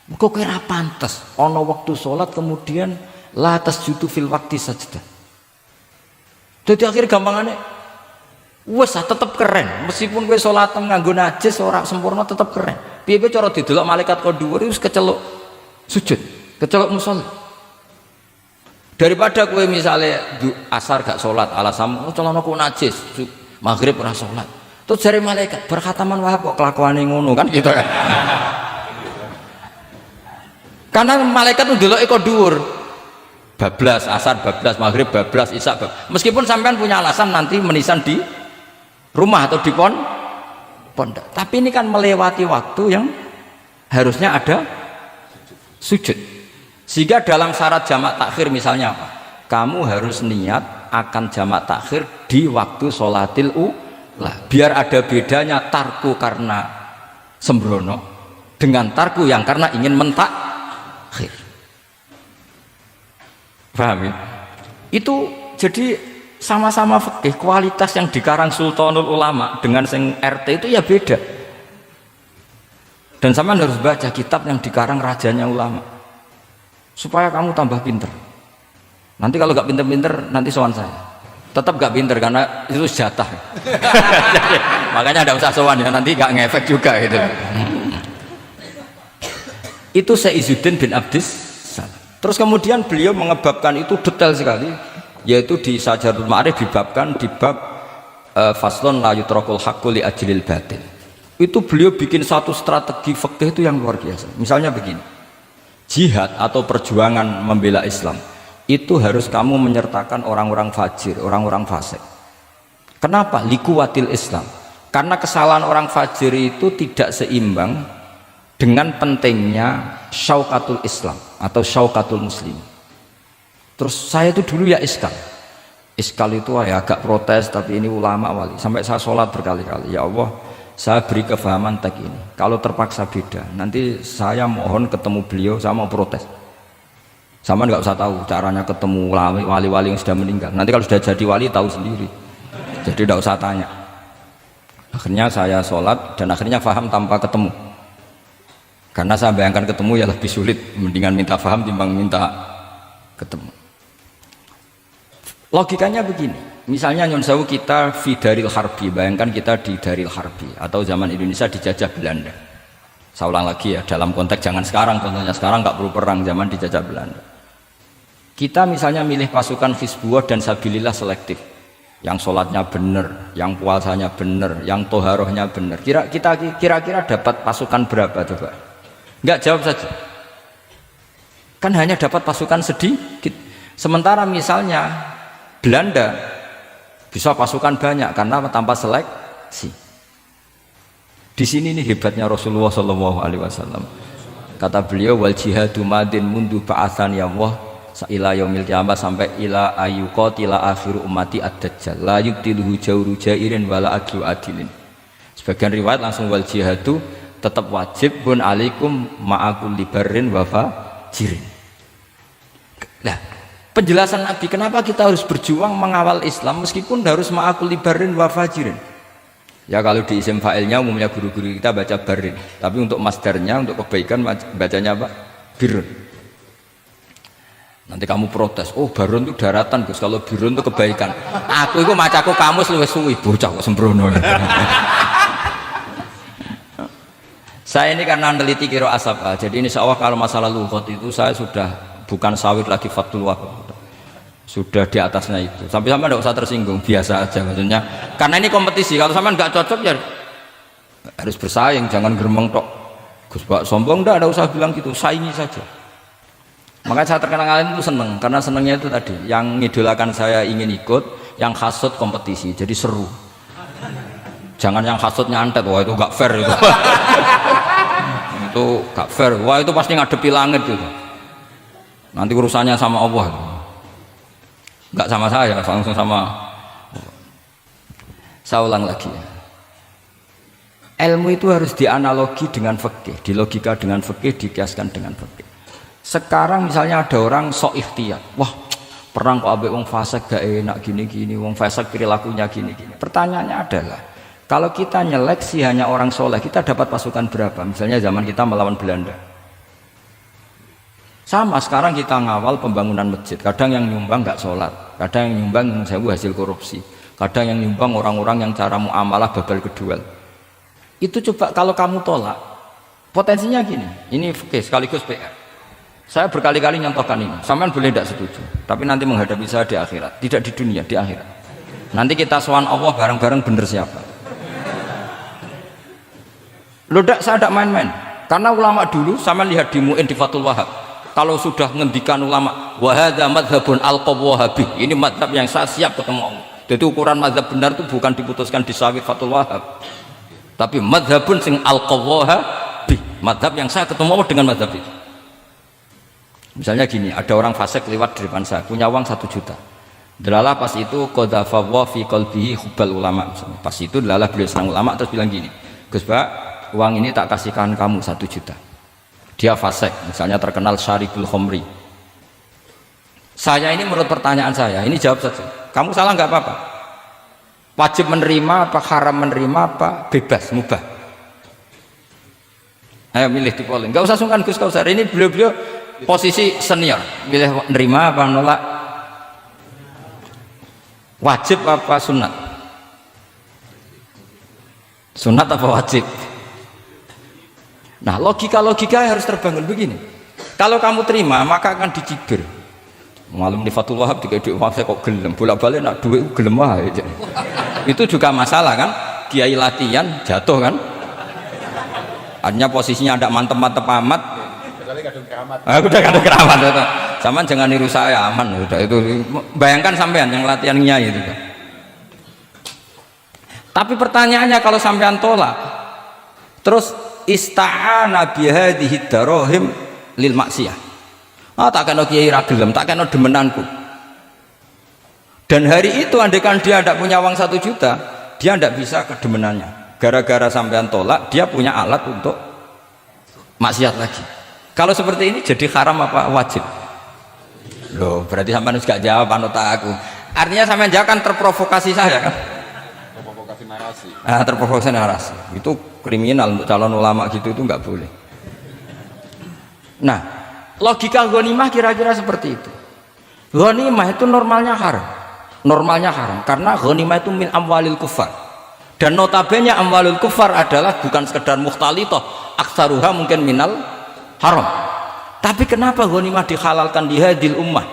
Kok kira pantas ono waktu sholat kemudian la tasjudu fil waktu sajdah. Jadi akhir gampangannya wes tetap keren, meskipun kowe sholat nganggo najis ora sempurna tetap keren. Piye-piye cara didelok malaikat kok dhuwur wis keceluk sujud, keceluk musola. Daripada kowe misalnya asar gak sholat alasan celanaku najis, maghrib ora sholat. Terus jare malaikat berkhataman wahab kok kelakuane ngono kan gitu kan. Karena malaikat itu dulu ikut dhuwur, bablas asar, bablas maghrib, bablas isya, meskipun sampean punya alasan nanti menisan di rumah atau di pondok, tapi ini kan melewati waktu yang harusnya ada sujud. Sehingga dalam syarat jamak takhir misalnya apa? Kamu harus niat akan jamak takhir di waktu sholatil ula, biar ada bedanya tarku karena sembrono dengan tarku yang karena ingin akhir. Paham ya? Itu jadi sama-sama fikih, kualitas yang dikarang Sultanul Ulama dengan sing RT itu ya beda. Dan sampean harus baca kitab yang dikarang rajanya ulama supaya kamu tambah pinter. Nanti kalau gak pinter-pinter nanti sowan saya. Tetap gak pinter karena itu jatah. Makanya ada usah sowan ya, nanti gak ngefek juga gitu. Itu Syekh Izzuddin bin Abdis Salam. Terus kemudian beliau mengebabkan itu detail sekali, yaitu di Sajaratul Ma'arif dibabkan di bab faslon la yutrakul haqqu li ajlil batil. Itu beliau bikin satu strategi fikih itu yang luar biasa. Misalnya begini, jihad atau perjuangan membela Islam itu harus kamu menyertakan orang-orang fajir, orang-orang fasik. Kenapa? Likuwatil Islam. Karena kesalahan orang fajir itu tidak seimbang dengan pentingnya syaukatul Islam atau syaukatul Muslim. Terus saya itu dulu ya iskal itu ya agak protes, tapi ini ulama wali. Sampai saya sholat berkali-kali, ya Allah, saya beri kefahaman tag ini. Kalau terpaksa beda, nanti saya mohon ketemu beliau, saya mau protes. Sama nggak usah tahu caranya ketemu wali-wali yang sudah meninggal. Nanti kalau sudah jadi wali tahu sendiri. Jadi tidak usah tanya. Akhirnya saya sholat dan akhirnya faham tanpa ketemu. Karena saya bayangkan ketemu ya lebih sulit. Mendingan minta faham timbang minta ketemu. Logikanya begini. Misalnya Nyon Sewu kita di Daril Harbi. Bayangkan kita di Daril Harbi atau zaman Indonesia dijajah Belanda. Saya ulang lagi ya, dalam konteks jangan sekarang. Contohnya sekarang nggak perlu perang, zaman dijajah Belanda. Kita misalnya milih pasukan Hizbullah dan Sabilillah selektif, yang sholatnya benar, yang puasanya benar, yang toharohnya benar. Kira-kira dapat pasukan berapa coba? Enggak, jawab saja. Kan hanya dapat pasukan sedikit. Sementara misalnya Belanda bisa pasukan banyak karena tanpa seleksi. Di sini nih hebatnya Rasulullah SAW. Kata beliau, wal jihadu madin mundu ba'athan ya Allah ila yaumil qiyamah sampai ila ayyuqatila akhiru ummati ad-dajjal la yubtiluhu jawru jairin wala aglu adilin. Sebagian riwayat langsung wal jihadu tetap wajib bun alaikum ma'akul libarin wa fajirin. Nah, penjelasan Nabi kenapa kita harus berjuang mengawal Islam meskipun harus ma'akul libarin wa fajirin. Ya kalau di isim fa'ilnya umumnya guru-guru kita baca barin, tapi untuk masdarnya untuk kebaikan bacanya apa? Birun. Nanti kamu protes, oh barun itu daratan Gus, kalau birun itu kebaikan. Aku itu macaku kamus luwih suwi, bocah kok sembrono. Saya ini karena meneliti kiro asap, jadi ini insya Allah kalau masalah lughat itu saya sudah bukan sawit lagi Fathul Wahab, sudah di atasnya itu. Sampai tidak usah tersinggung, biasa aja maksudnya. Karena ini kompetisi, kalau sama nggak cocok ya harus bersaing, jangan geremeng tok. Gus Pak sombong, tidak usah bilang gitu, saingi saja. Makanya saya terkenal alim itu seneng, karena senengnya itu tadi, yang ngidolakan saya ingin ikut, yang hasut kompetisi, jadi seru. Jangan yang hasut nyantet, wah itu gak fair itu. Itu gak fair, wah itu pasti ngadepi langit gitu. Nanti urusannya sama Allah. Gak sama saya, langsung sama. Saya ulang lagi ya. Ilmu itu harus dianalogi dengan fikih, dilogika dengan fikih, dikiaskan dengan fikih. Sekarang misalnya ada orang sok ikhtiar, wah perang kok ambek wong fasik gak enak gini-gini, wong fasik perilakunya gini-gini. Pertanyaannya adalah, kalau kita nyeleksi hanya orang soleh, kita dapat pasukan berapa? Misalnya zaman kita melawan Belanda. Sama sekarang kita ngawal pembangunan masjid, kadang yang nyumbang gak sholat, kadang yang nyumbang hasil korupsi, kadang yang nyumbang orang-orang yang cara muamalah babal kedua. Itu coba kalau kamu tolak, potensinya gini, ini sekaligus PR. Saya berkali-kali nyontohkan ini, sampean boleh tidak setuju, tapi nanti menghadapi saya di akhirat, tidak di dunia, di akhirat. Nanti kita sowan Allah bareng-bareng bener siapa. Loh saya tidak main-main, karena ulama dulu, sampean lihat di Mu'in di Fathul Wahab, kalau sudah ngendikan ulama, wahada madhabun al-qawwahabi, ini madhab yang saya siap ketemu Allah. Jadi ukuran madhab benar itu bukan diputuskan di sawit Fathul Wahab, tapi madhabun sing al-qawwahabi, madhab yang saya ketemu Allah dengan madhab itu. Misalnya gini, ada orang fasik lewat di depan saya, punya uang 1 juta. Delalah pas itu qadhafa fi qalbihi hubbal ulama. Misalnya. Pas itu delalah beliau senang ulama terus bilang gini, Gus Pak, uang ini tak kasihkan kamu 1 juta. Dia fasik, misalnya terkenal syaribul khomri. Saya ini menurut pertanyaan saya, ini jawab saja. Kamu salah nggak apa-apa. Wajib menerima apa, haram menerima apa, bebas, mubah. Ayo milih di polling. Nggak usah sungkan Gus Kausar. Ini beliau posisi senior, milih nerima apa nolak, wajib apa sunat, sunat apa wajib. Nah logika harus terbangun begini, kalau kamu terima maka akan dicibir. Malam di Fathul Wahab dikasih duit saya kok gelem, bolak-balik nak duit gelem aja. Itu juga masalah kan, kiai latihan jatuh kan, artinya posisinya ada mantep-mantep amat. Soalnya kadung keramat. Aku udah kadang keramat itu. Saman jangan niru saya, aman udah itu. Bayangkan sampean yang latihan nyai itu. Tapi pertanyaannya kalau sampean tolak, terus ista'ana bihadhihi darahim lil maksiyah. Tak kena kiai ra gelem, tak kena demenanku. Dan hari itu andaikan dia tidak punya uang 1 juta, dia tidak bisa kedemenannya. Gara-gara sampean tolak, dia punya alat untuk maksiat lagi. Kalau seperti ini jadi haram apa wajib? Loh, berarti sampean harus gak jawab anut aku. Artinya sampean jawab kan terprovokasi saya kan? Terprovokasi narasi. Terprovokasi narasi. Itu kriminal untuk calon ulama gitu, itu nggak boleh. Nah, logika ghanimah kira-kira seperti itu. Ghanimah itu normalnya haram. Normalnya haram karena ghanimah itu min amwalil kufar. Dan notabene amwalul kufar adalah bukan sekedar mukhtalithah, aksaruha mungkin minal haram. Tapi kenapa ghanimah dihalalkan di hadil ummah?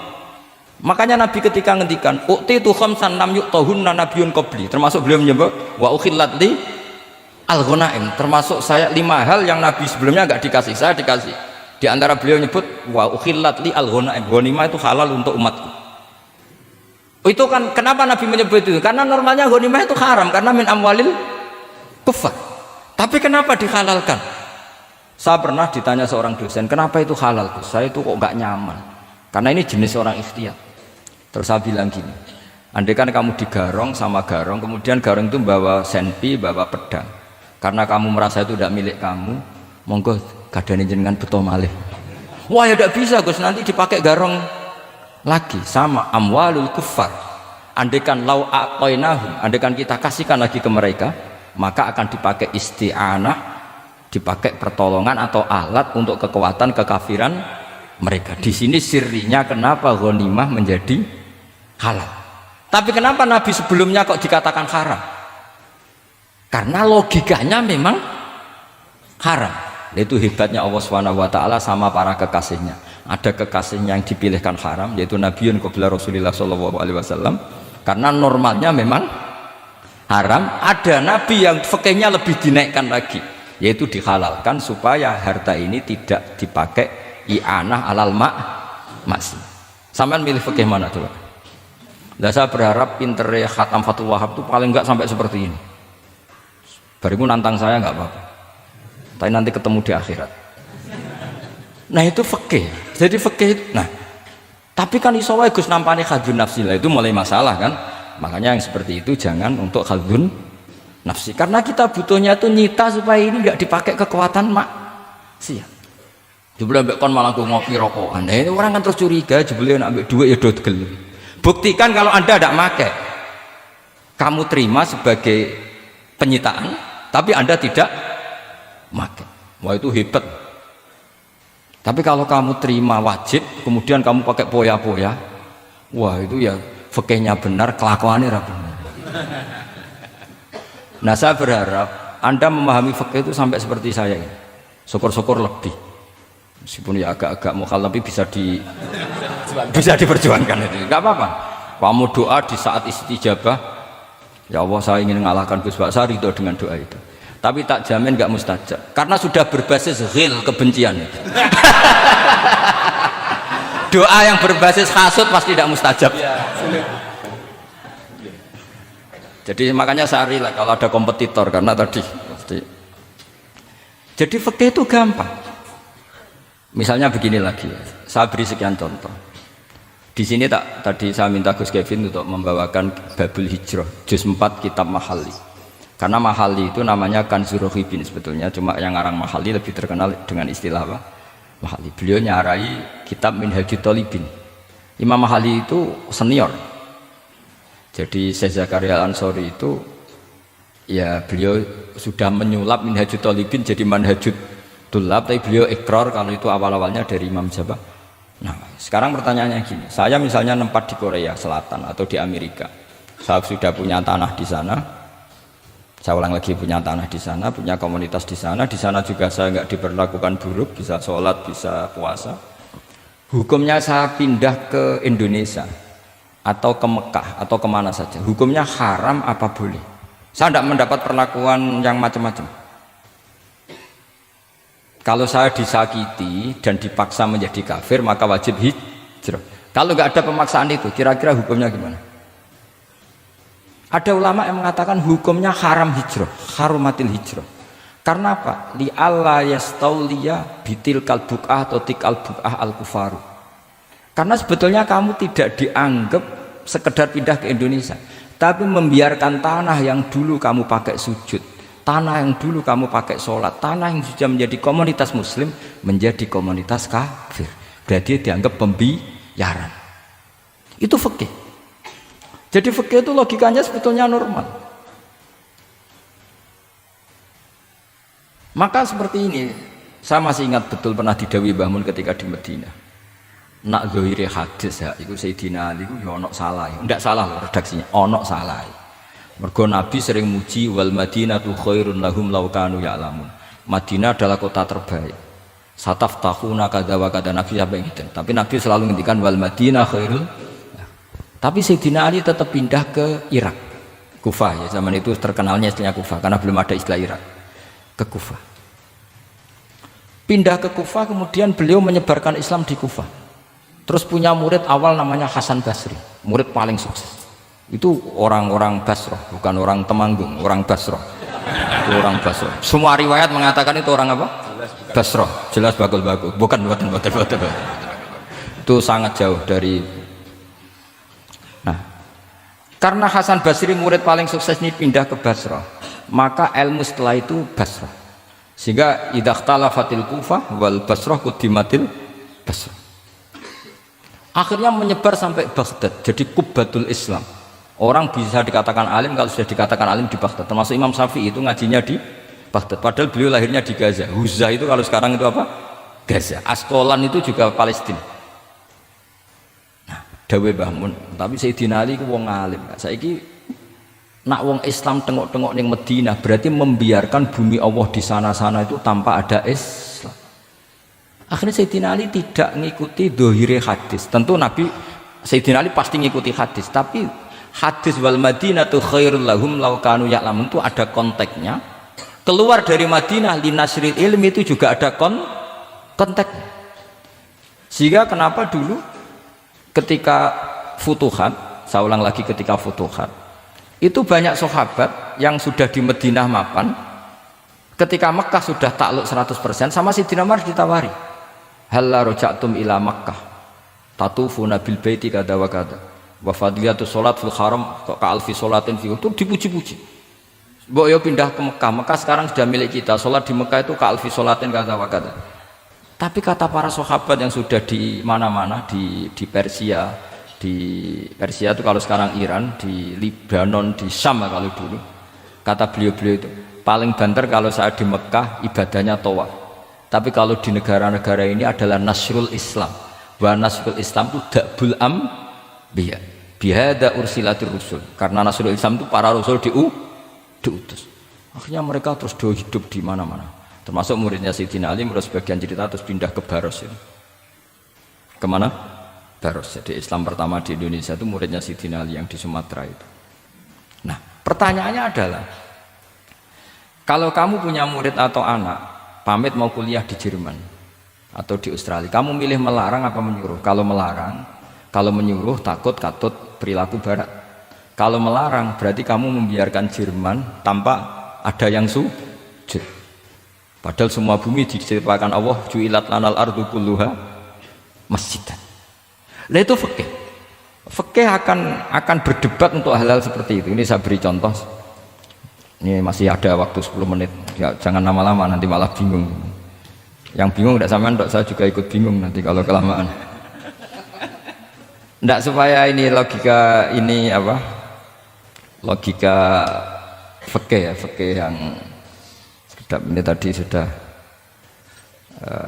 Makanya Nabi ketika ngendikan uqtitu khamsan lam yuqtahunna nabiyyun qabli, termasuk beliau menyebut wa ukhillat li al-ghanaim, termasuk saya 5 hal yang Nabi sebelumnya enggak dikasih, saya dikasih. Di antara beliau nyebut wa ukhillat li al-ghanaim, ghanimah itu halal untuk umatku. Itu kan kenapa Nabi menyebut itu? Karena normalnya ghanimah itu haram karena min amwalil kufar. Tapi kenapa dihalalkan? Saya pernah ditanya seorang dosen, kenapa itu halal? Saya itu kok nggak nyaman. Karena ini jenis orang ikhtiar. Terus saya bilang gini, andai kan kamu digarong sama garong, kemudian garong itu bawa senpi, bawa pedang. Karena kamu merasa itu tidak milik kamu, monggo gadane jenengan beto malih. Wah ya tidak bisa Gus, nanti dipakai garong lagi sama amwalul kuffar. Andaikan lau aqainahum, andaikan kita kasihkan lagi ke mereka, maka akan dipakai isti'anah, dipakai pertolongan atau alat untuk kekuatan kekafiran mereka. Di sini sirrinya kenapa ghanimah menjadi halal. Tapi kenapa Nabi sebelumnya kok dikatakan haram? Karena logikanya memang haram. Itu hebatnya Allah SWT sama para kekasihnya. Ada kekasihnya yang dipilihkan haram, yaitu Nabiun qabla Rasulullah SAW, karena normalnya memang haram. Ada Nabi yang fikihnya lebih dinaikkan lagi, yaitu dihalalkan supaya harta ini tidak dipakai i'anah alal maksi. Sampean milih fikih mana coba? Nah, saya berharap pinternya Khatam Fathul Wahab itu paling enggak sampai seperti ini. Barimu nantang saya enggak apa-apa, tapi nanti ketemu di akhirat. Nah itu fikih. Jadi fikih itu, nah tapi kan iso wae Gus nampani khadun nafsi lah, itu mulai masalah kan. Makanya yang seperti itu jangan untuk khadun nafsi, karena kita butuhnya tuh nyita supaya ini enggak dipakai kekuatan maksiat. Jebule mbek kon malah ngopi rokokan. Nah, ini orang kan terus curiga, jebule nek ambek dhuwit ya dodgel. Buktikan kalau Anda tidak pakai, kamu terima sebagai penyitaan, tapi Anda tidak pakai. Wah itu hebat. Tapi kalau kamu terima wajib, kemudian kamu pakai poya-poya, wah itu ya fikihnya benar, kelakuannya benar. Nah saya berharap Anda memahami fikih itu sampai seperti saya ini. Syukur-syukur lebih. Meskipun ya agak-agak mukhal, tapi bisa diperjuangkan itu. Enggak apa-apa. Kamu doa di saat istijabah, ya Allah saya ingin mengalahkan Gus Baksa, ridho dengan doa itu. Tapi tak jamin enggak mustajab, karena sudah berbasis ghil, kebencian. Doa yang berbasis hasud pasti tidak mustajab. Jadi makanya saya rela kalau ada kompetitor, karena tadi pasti. Jadi fikih itu gampang. Misalnya begini lagi, saya beri sekian contoh. Di sini tadi saya minta Gus Kevin untuk membawakan Babul Hijrah, juz 4 kitab Mahalli. Karena Mahalli itu namanya Kanzur Rohibin sebetulnya, cuma yang ngarang Mahalli lebih terkenal dengan istilah apa? Mahalli. Beliau nyarai kitab Minhajut Thalibin. Imam Mahalli itu senior. Jadi Syekh Zakaria Al-Ansori itu ya beliau sudah menyulap Minhajut Thalibin jadi Manhajut Tulab, tapi beliau ikrar kalau itu awal-awalnya dari Imam Jabah. Nah, sekarang pertanyaannya gini, saya misalnya nempat di Korea Selatan atau di Amerika, saya sudah punya tanah di sana, saya ulang lagi punya tanah di sana, punya komunitas di sana juga saya nggak diperlakukan buruk, bisa sholat, bisa puasa. Hukumnya saya pindah ke Indonesia atau ke Mekah atau kemana saja, hukumnya haram apa boleh? Saya tidak mendapat perlakuan yang macam-macam. Kalau saya disakiti dan dipaksa menjadi kafir, maka wajib hijrah. Kalau nggak ada pemaksaan itu, kira-kira hukumnya gimana? Ada ulama yang mengatakan hukumnya haram hijrah, harumatil hijrah. Karena apa? Li alla yastauliya bitil kalbukah atau tikal bukah al kufaru. Karena sebetulnya kamu tidak dianggap sekedar pindah ke Indonesia, tapi membiarkan tanah yang dulu kamu pakai sujud, tanah yang dulu kamu pakai sholat, tanah yang sudah menjadi komunitas muslim menjadi komunitas kafir. Berarti dianggap pembiaran. Itu fikih. Jadi fikih itu logikanya sebetulnya normal. Maka seperti ini, saya masih ingat betul pernah didhawuhi Mbah Mun ketika di Madinah. Nak zahire hadis ya, itu Sayyidina Ali itu ya ono salah. Ndak salah loh redaksinya, ono salah. Mergo Nabi sering muji wal Madinatu khairun lahum law kanu ya'lamun. Madinah adalah kota terbaik. Sataftahuna kadza wa kadza, Nabi sampai gitu. Tapi Nabi selalu ngendikan wal Madinah khairul. Tapi Sayyidina Ali tetap pindah ke Irak, Kufah ya, zaman itu terkenalnya istilahnya Kufah karena belum ada istilah Irak. Ke Kufah. Pindah ke Kufah, kemudian beliau menyebarkan Islam di Kufah. Terus punya murid awal namanya Hasan Basri, murid paling sukses. Itu orang-orang Basrah, bukan orang Temanggung, orang Basrah. Itu orang Basrah. Semua riwayat mengatakan itu orang apa? Basrah. Jelas bagul-bagul. Bukan. Itu sangat jauh dari. Nah, karena Hasan Basri murid paling sukses ini pindah ke Basrah, maka ilmu setelah itu Basrah. Sehingga idza ikhtalafatil Kufah wal Basrah quddimatil Basrah. Akhirnya menyebar sampai Baghdad, jadi kubbatul Islam. Orang bisa dikatakan alim kalau sudah dikatakan alim di Baghdad. Termasuk Imam Syafi'i itu ngajinya di Baghdad. Padahal beliau lahirnya di Gaza. Huzza itu kalau sekarang itu apa? Gaza. Askolan itu juga Palestina. Nah, dawe Mbah Mun. Tapi Sayyidina Ali itu wong alim. Saiki nak wong Islam tengok-tengok ning Madinah berarti membiarkan bumi Allah di sana-sana itu tanpa ada Islam. Akhirnya Sayyidina Ali tidak mengikuti dohire hadis. Tentu Nabi Sayyidina Ali pasti mengikuti hadis, tapi hadis wal Madinatu khairul lahum law kanu ya'lamun itu ada konteksnya. Keluar dari Madinah linasril ilmi itu juga ada konteks. Sehingga kenapa dulu ketika futuhat, saya ulang lagi ketika futuhat, itu banyak sahabat yang sudah di Madinah mapan, ketika Mekah sudah takluk 100%, sama Sayyidina Umar ditawari, halla roja'tum ila Makkah tatufuna bil baiti kada wa kada wa fadliyatu sholat fil haram ka alfi sholatin fi, itu dipuji-puji. Mbok yo pindah ke Mekah, Mekah sekarang sudah milik kita, sholat di Mekah itu ka alfi sholatin kada wa kada. Tapi kata para sahabat yang sudah di mana-mana, di Persia, itu kalau sekarang Iran, di Lebanon, di Syam kalau dulu, kata beliau-beliau itu paling banter kalau saya di Mekah ibadahnya tawaf. Tapi kalau di negara-negara ini adalah nasrul Islam. Wa nasrul Islam itu da'bul ambiya. Bihada ursilatir rusul. Karena nasrul Islam itu para rasul diutus. Akhirnya mereka terus hidup di mana-mana. Termasuk muridnya Sayyidina Ali, menurut sebagian cerita terus pindah ke Baros ini. Kemana? Baros. Jadi Islam pertama di Indonesia itu muridnya Sayyidina Ali yang di Sumatera itu. Nah, pertanyaannya adalah, kalau kamu punya murid atau anak pamit mau kuliah di Jerman atau di Australia, kamu milih melarang apa menyuruh? Kalau melarang, kalau menyuruh takut katut perilaku barat. Kalau melarang berarti kamu membiarkan Jerman tanpa ada yang sujud. Padahal semua bumi diciptakan Allah, ju'ilat lanal ardu kulluha masjidan. Lah itu fikih. Fikih akan berdebat untuk hal-hal seperti itu. Ini saya beri contoh. Ini masih ada waktu 10 menit. Ya, jangan lama-lama nanti malah bingung. Yang bingung tidak sampean, saya juga ikut bingung nanti kalau kelamaan. Tidak, supaya ini logika ini apa? Logika fikih ya, fikih yang ini tadi sudah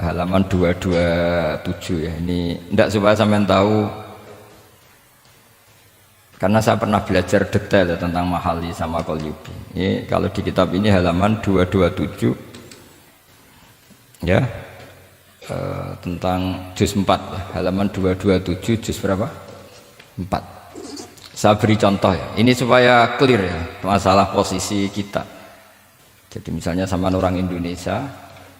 halaman 227 ya. Ini tidak supaya sampean tahu, karena saya pernah belajar detail ya, tentang Mahali sama Qalyubi. Ini kalau di kitab ini halaman 227 ya, tentang juz 4 ya, halaman 227 juz berapa? 4. Saya beri contoh ya, ini supaya clear ya masalah posisi kita. Jadi misalnya sama orang Indonesia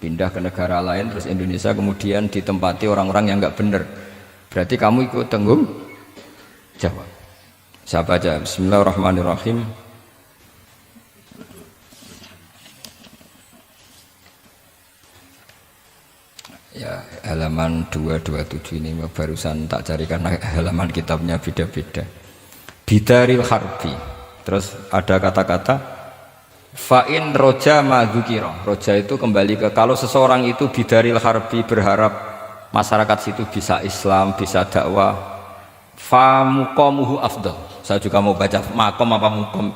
pindah ke negara lain terus Indonesia kemudian ditempati orang-orang yang nggak benar, berarti kamu ikut tanggung jawab. Saya baca Bismillahirrahmanirrahim. Ya, halaman 227 ini barusan tak cari karena halaman kitabnya beda-beda. Bidaril harbi. Terus ada kata-kata fa'in roja madzukira. Roja itu kembali ke kalau seseorang itu bidaril harbi berharap masyarakat situ bisa Islam, bisa dakwah, fa muqamuhu afdal. Saya juga mau baca makom apa mukom.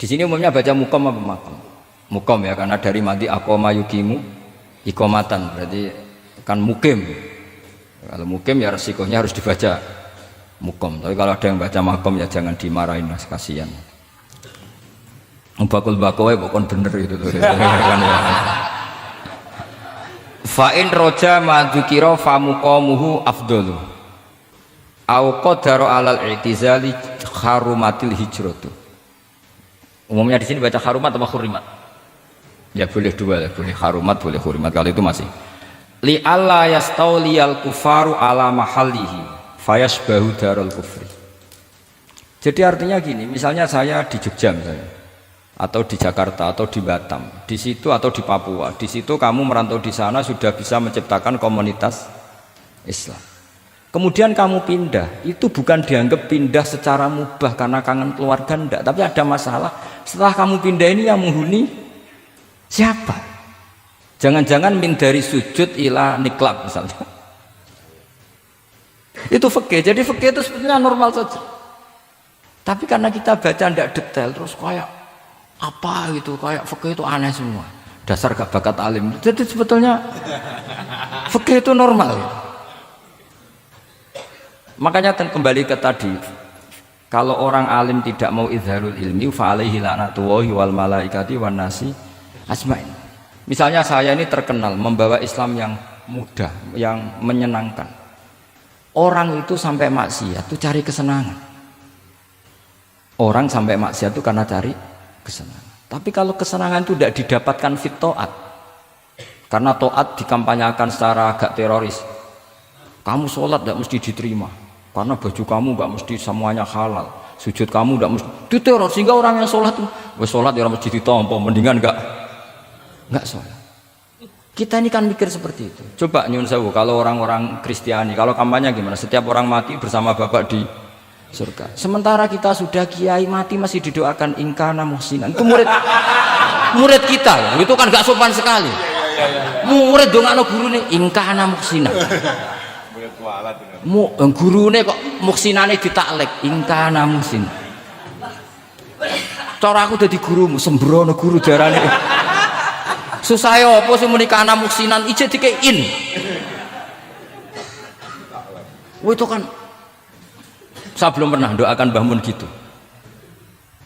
Di sini umumnya baca mukom apa makom. Mukom ya, karena dari mati aqama yuqimu iqamatan, berarti kan mukim. Kalau mukim ya resikonya harus dibaca mukom. Tapi kalau ada yang baca makom ya jangan dimarahin, mas, kasihan. Bakul bakowe bukan bener itu tuh. Fa'in roja madzukira fa muqamuhu afdalu. Au qadara alal i'tizali harumatil hijratu. Umumnya di sini baca harumat atau hurimat? Ya boleh dua, boleh harumat, boleh hurimat. Kalau itu masih li alla yastauliyal kufaru ala mahallihi fayasbahu darul kufri. Jadi artinya gini, misalnya saya di Jogja misalnya, atau di Jakarta atau di Batam, di situ atau di Papua, di situ kamu merantau di sana sudah bisa menciptakan komunitas Islam. Kemudian kamu pindah, itu bukan dianggap pindah secara mubah karena kangen keluarga, enggak, tapi ada masalah. Setelah kamu pindah ini yang menghuni siapa? Jangan-jangan min dari sujud ila niklab misalnya. Itu fikih. Jadi fikih itu sebetulnya normal saja. Tapi karena kita baca tidak detail terus kayak apa gitu, kayak fikih itu aneh semua. Dasar gak bakat alim. Jadi sebetulnya fikih itu normal. Makanya kembali ke tadi, kalau orang alim tidak mau izharul ilmi fa alaihi la'natullahi wal malaikati wan nasi asma'in. Misalnya saya ini terkenal membawa Islam yang mudah, yang menyenangkan. Orang itu sampai maksiat itu cari kesenangan. Orang sampai maksiat itu karena cari kesenangan. Tapi kalau kesenangan itu tidak didapatkan fit to'at, karena to'at dikampanyakan secara agak teroris. Kamu sholat tidak mesti diterima, karena baju kamu nggak mesti semuanya halal, sujud kamu tidak mesti diteror, sehingga orang yang sholat tuh, sholat ya mesti ditompo, mendingan nggak sholat. Kita ini kan mikir seperti itu. Coba nyun sewu, kalau orang-orang Kristiani, kalau kampanye gimana? Setiap orang mati bersama Bapak di surga. Sementara kita sudah kiai mati masih didoakan ingkana muhsinan. Itu murid kita ya. Itu kan gak sopan sekali. Murid dongakno gurune ingkana muhsinan. Murid kualat. Gurune kok muhsinane ditaklek ingkana muhsin. Cara aku dadi gurumu sembrono guru darane. Susah ya apa sih menikah anak muksinan ije dikein. Wah itu kan saya belum pernah doakan Mbah Mun gitu.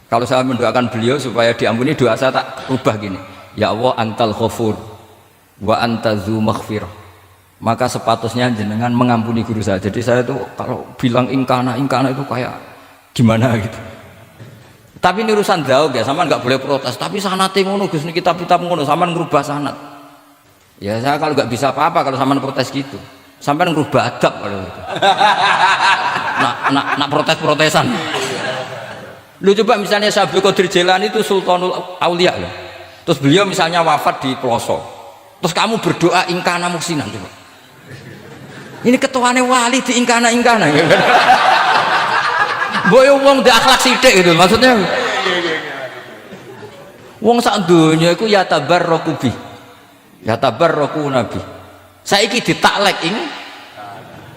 Kalau saya mendoakan beliau supaya diampuni, doa saya tak ubah gini, ya Allah antal ghafur wa anta dzu maghfirah, maka sepatutnya jenengan mengampuni guru saya. Jadi saya tuh kalau bilang ingkana itu kayak gimana gitu. Tapi ini urusan jauh ya, sama nggak boleh protes. Tapi sanate ngono Gus, ini kitab-kitab ngono, sama ngerubah sanat. Ya saya kalau nggak bisa apa-apa kalau sama protes gitu. Sampai ngerubah adab kalau gitu. Nak protes-protesan. Lu coba misalnya Syekh Qadir Jailani itu Sultanul Aulia ya. Terus beliau misalnya wafat di pelosok. Terus kamu berdoa ingkana muksinan coba. Ini ketuane wali di ingkana. Boyo wong ndak akhlak sithik gitu maksudnya. Wong sak donya iku ya tabarraku bi. Ya tabarraku nabi. Saiki ditaklek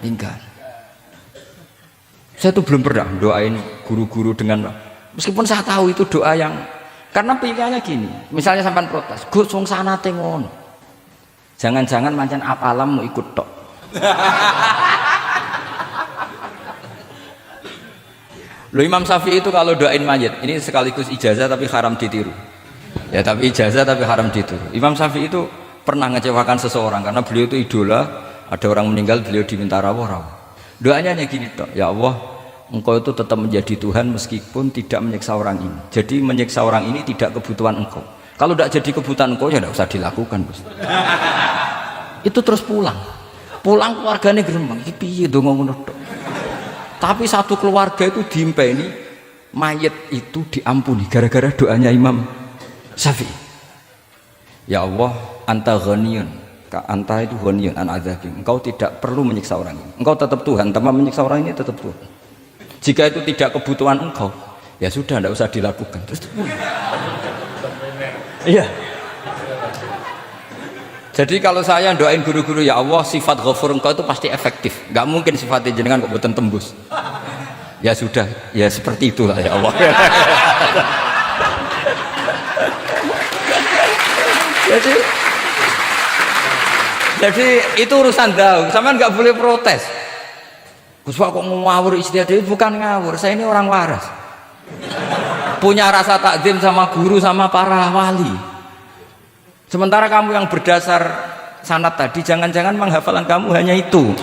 ingkar. Saya tuh belum pernah doain guru-guru dengan, meskipun saya tahu itu doa yang, karena pilihannya gini, misalnya sampai protes, Gus wong sanate ngono. Jangan-jangan mancen apalam mau ikut tok. Loh Imam Syafi'i itu kalau doain mayit, ini sekaligus ijazah tapi haram ditiru. Ya tapi ijazah tapi haram ditiru. Imam Syafi'i itu pernah ngecewakan seseorang karena beliau itu idola, ada orang meninggal beliau diminta rawuh. Doanya hanya gini toh, ya Allah, engkau itu tetap menjadi Tuhan meskipun tidak menyiksa orang ini. Jadi menyiksa orang ini tidak kebutuhan engkau. Kalau tidak jadi kebutuhan engkau ya tidak usah dilakukan, Gus. Itu terus pulang keluarganya gerembang, iki piye donga ngono tok. Tapi satu keluarga itu diimpeni mayat itu diampuni gara-gara doanya Imam Syafi'i. Ya Allah, anta ghaniyun, anta itu ghaniyun an adzabi. Engkau tidak perlu menyiksa orang ini. Engkau tetap Tuhan, tanpa menyiksa orang ini tetap Tuhan. Jika itu tidak kebutuhan engkau, ya sudah tidak usah dilakukan. Terus iya. Jadi kalau saya doain guru-guru, ya Allah sifat ghafur engkau itu pasti efektif. Nggak mungkin sifatnya jenengan kok boten tembus. Ya sudah, ya seperti itulah ya Allah. jadi itu urusan daun. Sama nggak boleh protes. Gus kok ngawur istiadat itu bukan ngawur. Saya ini orang waras. Punya rasa takzim sama guru sama para wali. Sementara kamu yang berdasar sanad tadi, jangan-jangan menghafalan kamu hanya itu.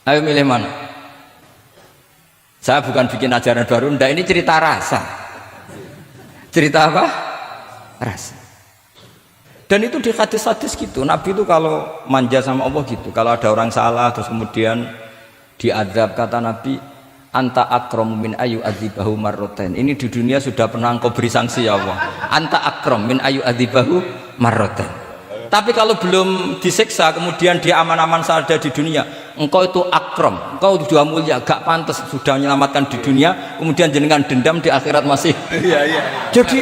Ayo milih mana? Saya bukan bikin ajaran baru, ndak, ini cerita rasa. Cerita apa? Rasa. Dan itu di hadis-hadis gitu. Nabi itu kalau manja sama Allah gitu. Kalau ada orang salah terus kemudian diadzab, kata Nabi, anta akram min ayu adzibahu marroten. Ini di dunia sudah pernah engkau beri sanksi ya Allah. Anta akram min ayu adzibahu marroten. Tapi kalau belum disiksa kemudian dia aman-aman saja di dunia, engkau itu akram, engkau sudah mulia, gak pantas sudah menyelamatkan di dunia, kemudian jenengan dendam di akhirat masih. Jadi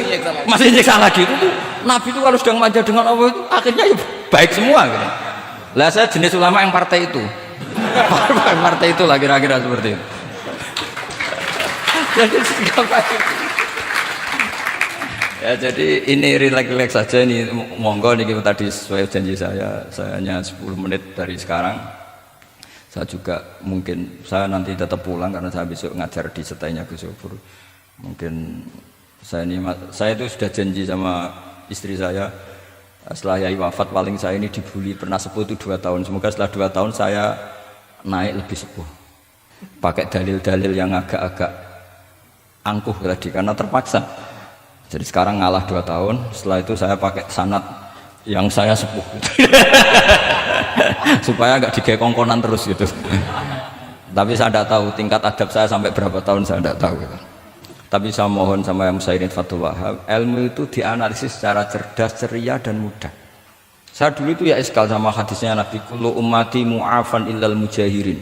masih nyiksa lagi. Itu Nabi itu kalau sedang manja dengan Allah itu akhirnya ya baik semua gitu. Lah saya jenis ulama yang partai itu. Partai itulah kira-kira seperti itu. Jadi ini relax saja, ini monggo nih tadi sesuai janji saya hanya 10 menit dari sekarang. Saya juga mungkin saya nanti tetap pulang karena saya besok ngajar di setainya Gus Yofur. Mungkin saya itu sudah janji sama istri saya, setelah Yai wafat paling saya ini dibully pernah sepuh itu 2 tahun. Semoga setelah 2 tahun saya naik lebih sepuh. Pakai dalil-dalil yang agak-agak angkuh tadi karena terpaksa. Jadi sekarang ngalah 2 tahun, setelah itu saya pakai sanad yang saya sepuh supaya nggak digekongkonan terus gitu. Tapi saya tidak tahu tingkat adab saya sampai berapa tahun, saya tidak tahu gitu. Tapi saya mohon sama yang Sayyidin Fathul Wahab, ilmu itu dianalisis secara cerdas, ceria dan mudah. Saya dulu itu ya iskal sama hadisnya Nabi, kullu ummati mu'afan illal mujahirin.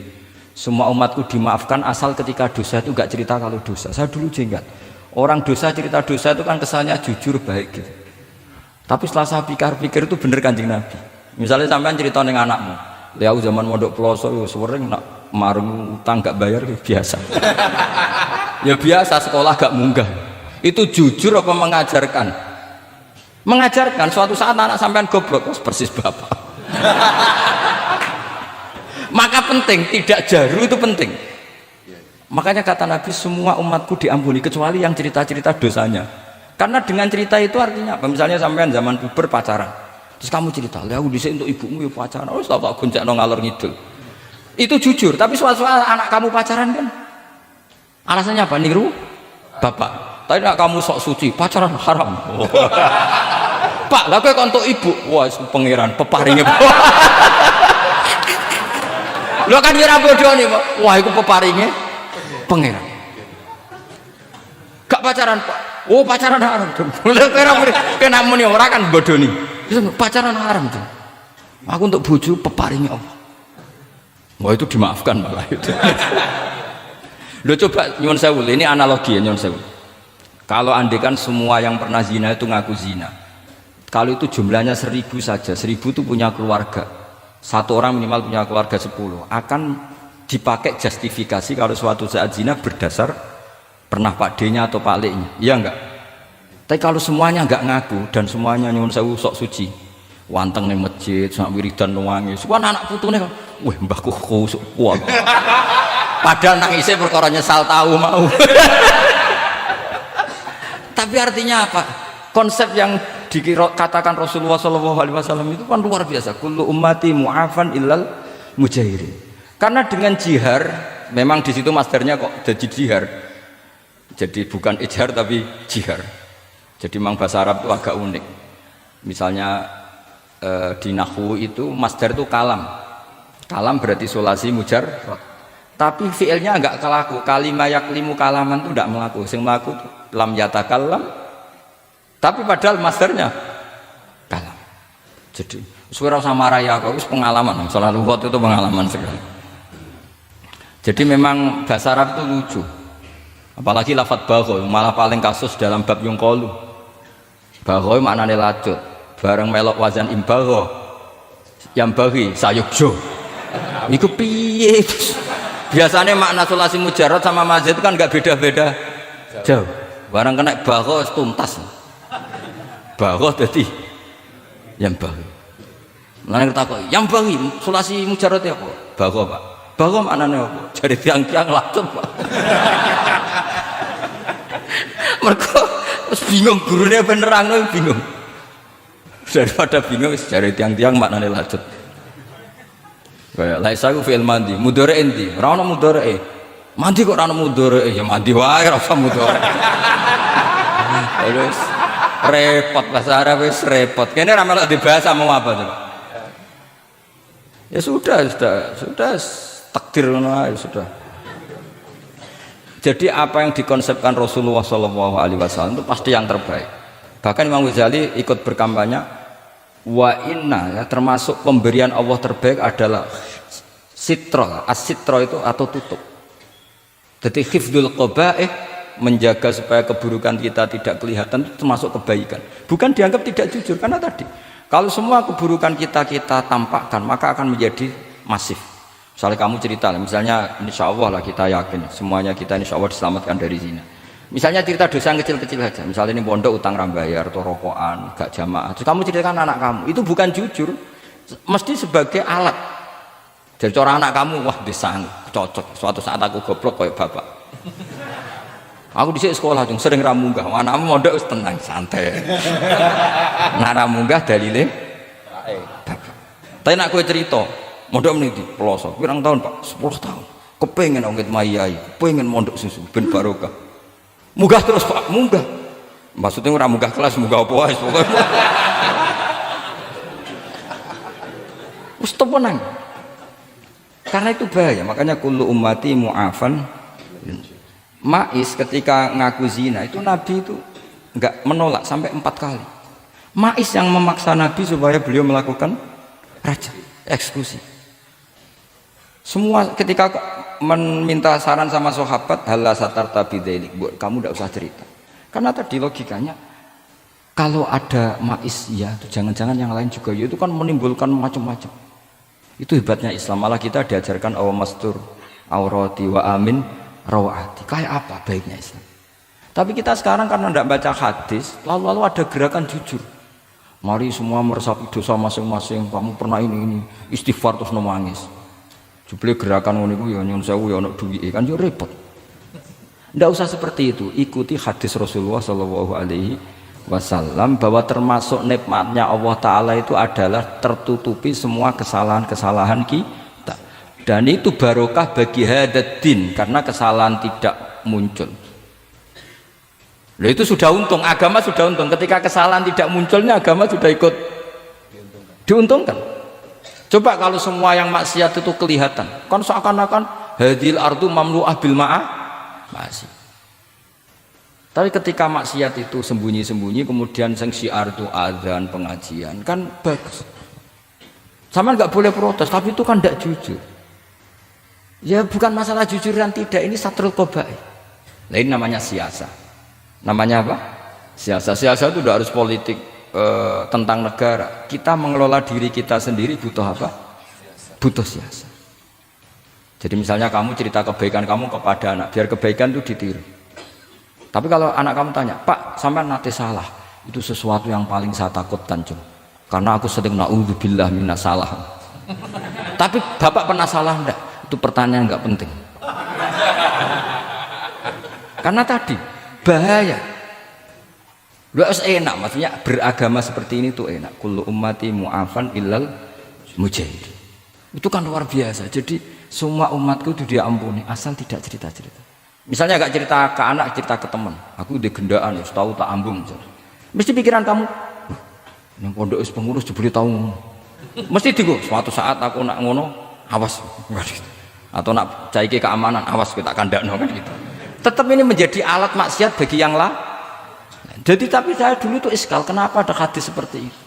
Semua umatku dimaafkan asal ketika dosa itu nggak cerita kalau dosa. Saya dulu jenggat. Orang dosa, cerita dosa itu kan kesannya jujur baik gitu. Tapi setelah saya pikir-pikir itu bener Kanjeng Nabi. Misalnya sampean cerita dengan anakmu, lihat zaman mondok peloso, sering nak marung utang gak bayar biasa. Ya biasa, sekolah gak munggah. Itu jujur apa mengajarkan? Mengajarkan. Suatu saat anak sampean goblok, persis bapak. Maka penting, tidak jaru itu penting. Makanya kata Nabi, semua umatku diampuni kecuali yang cerita-cerita dosanya. Karena dengan cerita itu artinya apa? Misalnya sampean zaman puber pacaran, terus kamu cerita, lihat aku disini untuk ibumu ya pacaran, oh tak gonceng ngalor ngidul. Itu jujur. Tapi suatu anak kamu pacaran kan, alasannya apa? Niru bapak. Tapi nak kamu sok suci, pacaran haram. Oh. Pak, lah kowe untuk ibu, wah itu pangeran peparingnya. Lo kan nyerah bodoh nih, Pak. Wah itu peparingnya pangeran. Gak pacaran Pak. Oh pacaran haram tuh. Kena muni orang kan bodoh nih. Pacaran haram tuh. Aku untuk bojo peparingnya Allah. Wah itu dimaafkan malah itu. Lo coba nyuwun sewu, ini analogi ya nyuwun sewu. Kalau andekan semua yang pernah zina itu ngaku zina. Kalau itu jumlahnya 1000 saja, 1000 itu punya keluarga. Satu orang minimal punya keluarga 10. Akan dipakai justifikasi kalau suatu saat zina berdasar pernah Pak D-nya atau Pak L-nya, iya enggak? Tapi kalau semuanya enggak ngaku dan semuanya nyuwun sewu sok suci, wanteng ning masjid, sak wiridan nuwangi, suwan anak putune kok, wah mbahku khusuk kuat. Padahal nangisnya perkara nyesal tahu mau. Tapi artinya apa? Konsep yang dikatakan Rasulullah SAW itu kan luar biasa. Kullu ummati mu'afan illal mujahirin. Karena dengan jihar, memang di situ masdarnya kok jadi jihar. Jadi bukan ijhar tapi jihar. Jadi memang bahasa Arab itu agak unik. Misalnya di nahwu itu masdar itu kalam. Kalam berarti sulasi mujarrad. Tapi fiilnya enggak kelaku. Kalimah yaklimu kalaman itu enggak melaku. Sing melaku lam yatakallam. Tapi padahal masdarnya kalam. Jadi suara sama raya kok pengalaman. Soal lughat itu pengalaman sekali. Jadi memang bahasa Arab itu lucu. Apalagi lafadz bagho malah paling kasus dalam bab yungqalu. Bagho maknane lacut. Bareng melok wazan imbagho. Yang bagi sayukjo. Iku piye? Biasanya makna sulasi mujarrad sama mazid kan enggak beda-beda jauh. Barang kena bagho tuntas. Bagho dadi yang bagi. Lan takok, yang bagi sulasi mujarrad ya apa? Bagho, Pak. Bagho maknane apa? Jare tiang-tiang lacut, Pak. Mergo wis bingung gurune ben nerangno bingung. Daripada bingung jare tiang-tiang maknane lacut. Kayak laisa ku fi'il mandi, mudhari endi? Ora ono mudhari. Mandi kok ora ono mudhari? Ya mandi wae ora usah mudhari. Terus repot bahasa Arab wis repot. Kene ora melok dibahas mau apa coba? Ya sudah takdir ngono ae sudah. Jadi apa yang dikonsepkan Rasulullah SAW itu pasti yang terbaik. Bahkan Imam Ghazali ikut berkampanye wa inna ya, termasuk pemberian Allah terbaik adalah sitra. As-sitra itu atau tutup. Jadi hifdzul qaba'ih, menjaga supaya keburukan kita tidak kelihatan itu termasuk kebaikan. Bukan dianggap tidak jujur karena tadi kalau semua keburukan kita tampakkan maka akan menjadi masif. Misalnya kamu cerita, misalnya insya Allah lah kita yakin semuanya kita insya Allah diselamatkan dari zina. Misalnya cerita dosa yang kecil-kecil saja, misalnya ini pondok utang rambayar atau rokokan, gak jamaah. Terus kamu ceritakan anak kamu, itu bukan jujur, mesti sebagai alat. Jadi cara anak kamu, wah disang, cocok. Suatu saat aku goblok kayak bapak. Aku di sekolah jeng sering ramunggah, anakmu pondok tenang santai. Nah ramunggah dalile, bapak. Tapi nak kue cerita, pondok meniti pelosok, pirang tahun Pak, 10 tahun. Kepengen ongkit mayai, pengen mondok susu, ben barokah. Munggah terus Pak, munggah. Maksudnya orang munggah kelas, munggah apa wae pokoknya. Wis temenan. Karena itu bahaya, makanya kullu ummati mu'afan. Ma'is ketika ngaku zina itu Nabi itu enggak menolak sampai 4 kali. Ma'is yang memaksa Nabi supaya beliau melakukan rajam, eksekusi. Semua ketika meminta saran sama sahabat halla satarta bidzalik, kamu tidak usah cerita karena tadi logikanya kalau ada ma'is ya jangan-jangan yang lain juga ya, itu kan menimbulkan macam-macam. Itu hebatnya Islam, malah kita diajarkan awamastur aurati wa amin rawati. Kayak apa baiknya Islam. Tapi kita sekarang karena tidak baca hadis lalu ada gerakan jujur, mari semua meresapi dosa masing-masing, kamu pernah ini istighfar terus nangis. Jebule gerakan ngono iku ya nyun sewu ya ono duwike kan yo repot. Ndak usah seperti itu, ikuti hadis Rasulullah sallallahu alaihi wasallam bahwa termasuk nikmatnya Allah taala itu adalah tertutupi semua kesalahan-kesalahan kita. Dan itu barokah bagi hadaddin karena kesalahan tidak muncul. Loh itu sudah untung, agama sudah untung. Ketika kesalahan tidak munculnya agama sudah ikut diuntungkan. Coba kalau semua yang maksiat itu kelihatan, kan seakan-akan hadil ardu mamlu'ah bil masih. Tapi ketika maksiat itu sembunyi-sembunyi, kemudian sang syiar itu azan pengajian, kan bagus. Sama nggak boleh protes, tapi itu kan tidak jujur. Ya bukan masalah jujur dan tidak, ini satrul qabaih. Lain namanya siasa. Namanya apa? Siasa. Siasa itu tidak harus politik. Tentang negara, kita mengelola diri kita sendiri butuh apa? Butuh siasat. Jadi misalnya kamu cerita kebaikan kamu kepada anak, biar kebaikan itu ditiru. Tapi kalau anak kamu tanya, Pak, sampai nanti salah, itu sesuatu yang paling saya takutkan, karena aku sering naudzubillah minas salah. Tapi bapak pernah salah enggak? Itu pertanyaan enggak penting. Karena tadi bahaya. Lu harus enak, maksudnya beragama seperti ini tuh enak. Kullu ummati mu'afan illal mujahidin. Itu kan luar biasa. Jadi semua umatku itu dia ampuni asal tidak cerita-cerita. Misalnya gak cerita ke anak, cerita ke teman. Aku di gendaan, tahu tak ambung. Mesti pikiran kamu, yang pondok is pengurus jebule tahu. Mesti digo suatu saat aku nak ngono, awas atau nak caiki keamanan, awas kita kandakno kan gitu. Tetap ini menjadi alat maksiat bagi yang lain. Jadi tapi saya dulu itu iskal, kenapa ada hadis seperti itu?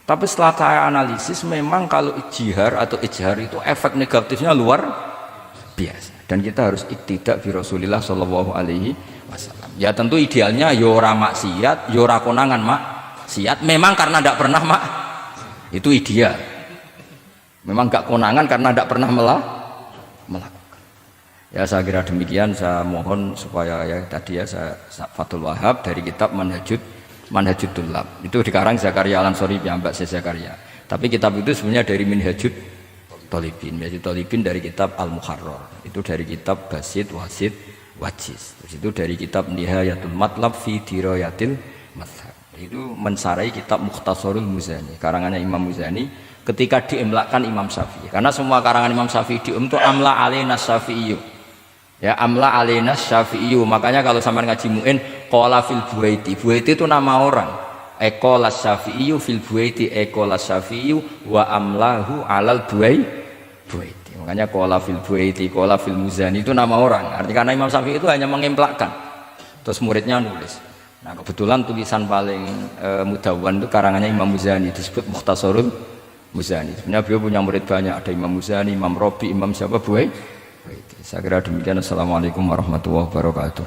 Tapi setelah saya analisis, memang kalau ijtihar atau ijhar itu efek negatifnya luar biasa. Dan kita harus iktidak bi Rasulillah sallallahu alaihi wasallam. Ya tentu idealnya yo ora maksiat, yo ora konangan maksiat. Memang karena tidak pernah itu ideal. Memang enggak konangan karena tidak pernah melakukan. Ya saya kira demikian, saya mohon supaya ya tadi ya saya Fathul Wahab dari kitab Manhajut Tullab. Itu dikarang Zakaria Al-Ansori piyambak Zakaria. Tapi kitab itu sebenarnya dari Minhajut Thalibin. Minhajut Thalibin dari kitab Al-Muharrar. Itu dari kitab Basit Wasit Wajiz. Terus itu dari kitab Nihayatul Matlab fi Dirayatil Mazhab. Itu mensarai kitab Mukhtasarul Muzani, karangannya Imam Muzani ketika diimlakkan Imam Syafi'i. Karena semua karangan Imam Syafi'i itu amla alaina Syafi'i. Ya amla alaina Syafi'i. Makanya kalau sampai ngaji muin qala fil Buaiti. Buaiti itu nama orang. Qala Syafi'i fil Buaiti, qala Syafi'i wa amlahu alal Buaiti. Makanya qala fil Buaiti, qala fil Muzani itu nama orang. Artinya karena Imam Syafi'i itu hanya mengimplekan. Terus muridnya nulis. Nah, kebetulan tulisan paling mudawwan itu karangannya Imam Muzani, disebut Mukhtasarul Muzani. Sebenarnya beliau punya murid banyak, ada Imam Muzani, Imam Robi, Imam siapa Buaiti. Saya kira demikian. Assalamualaikum warahmatullahi wabarakatuh.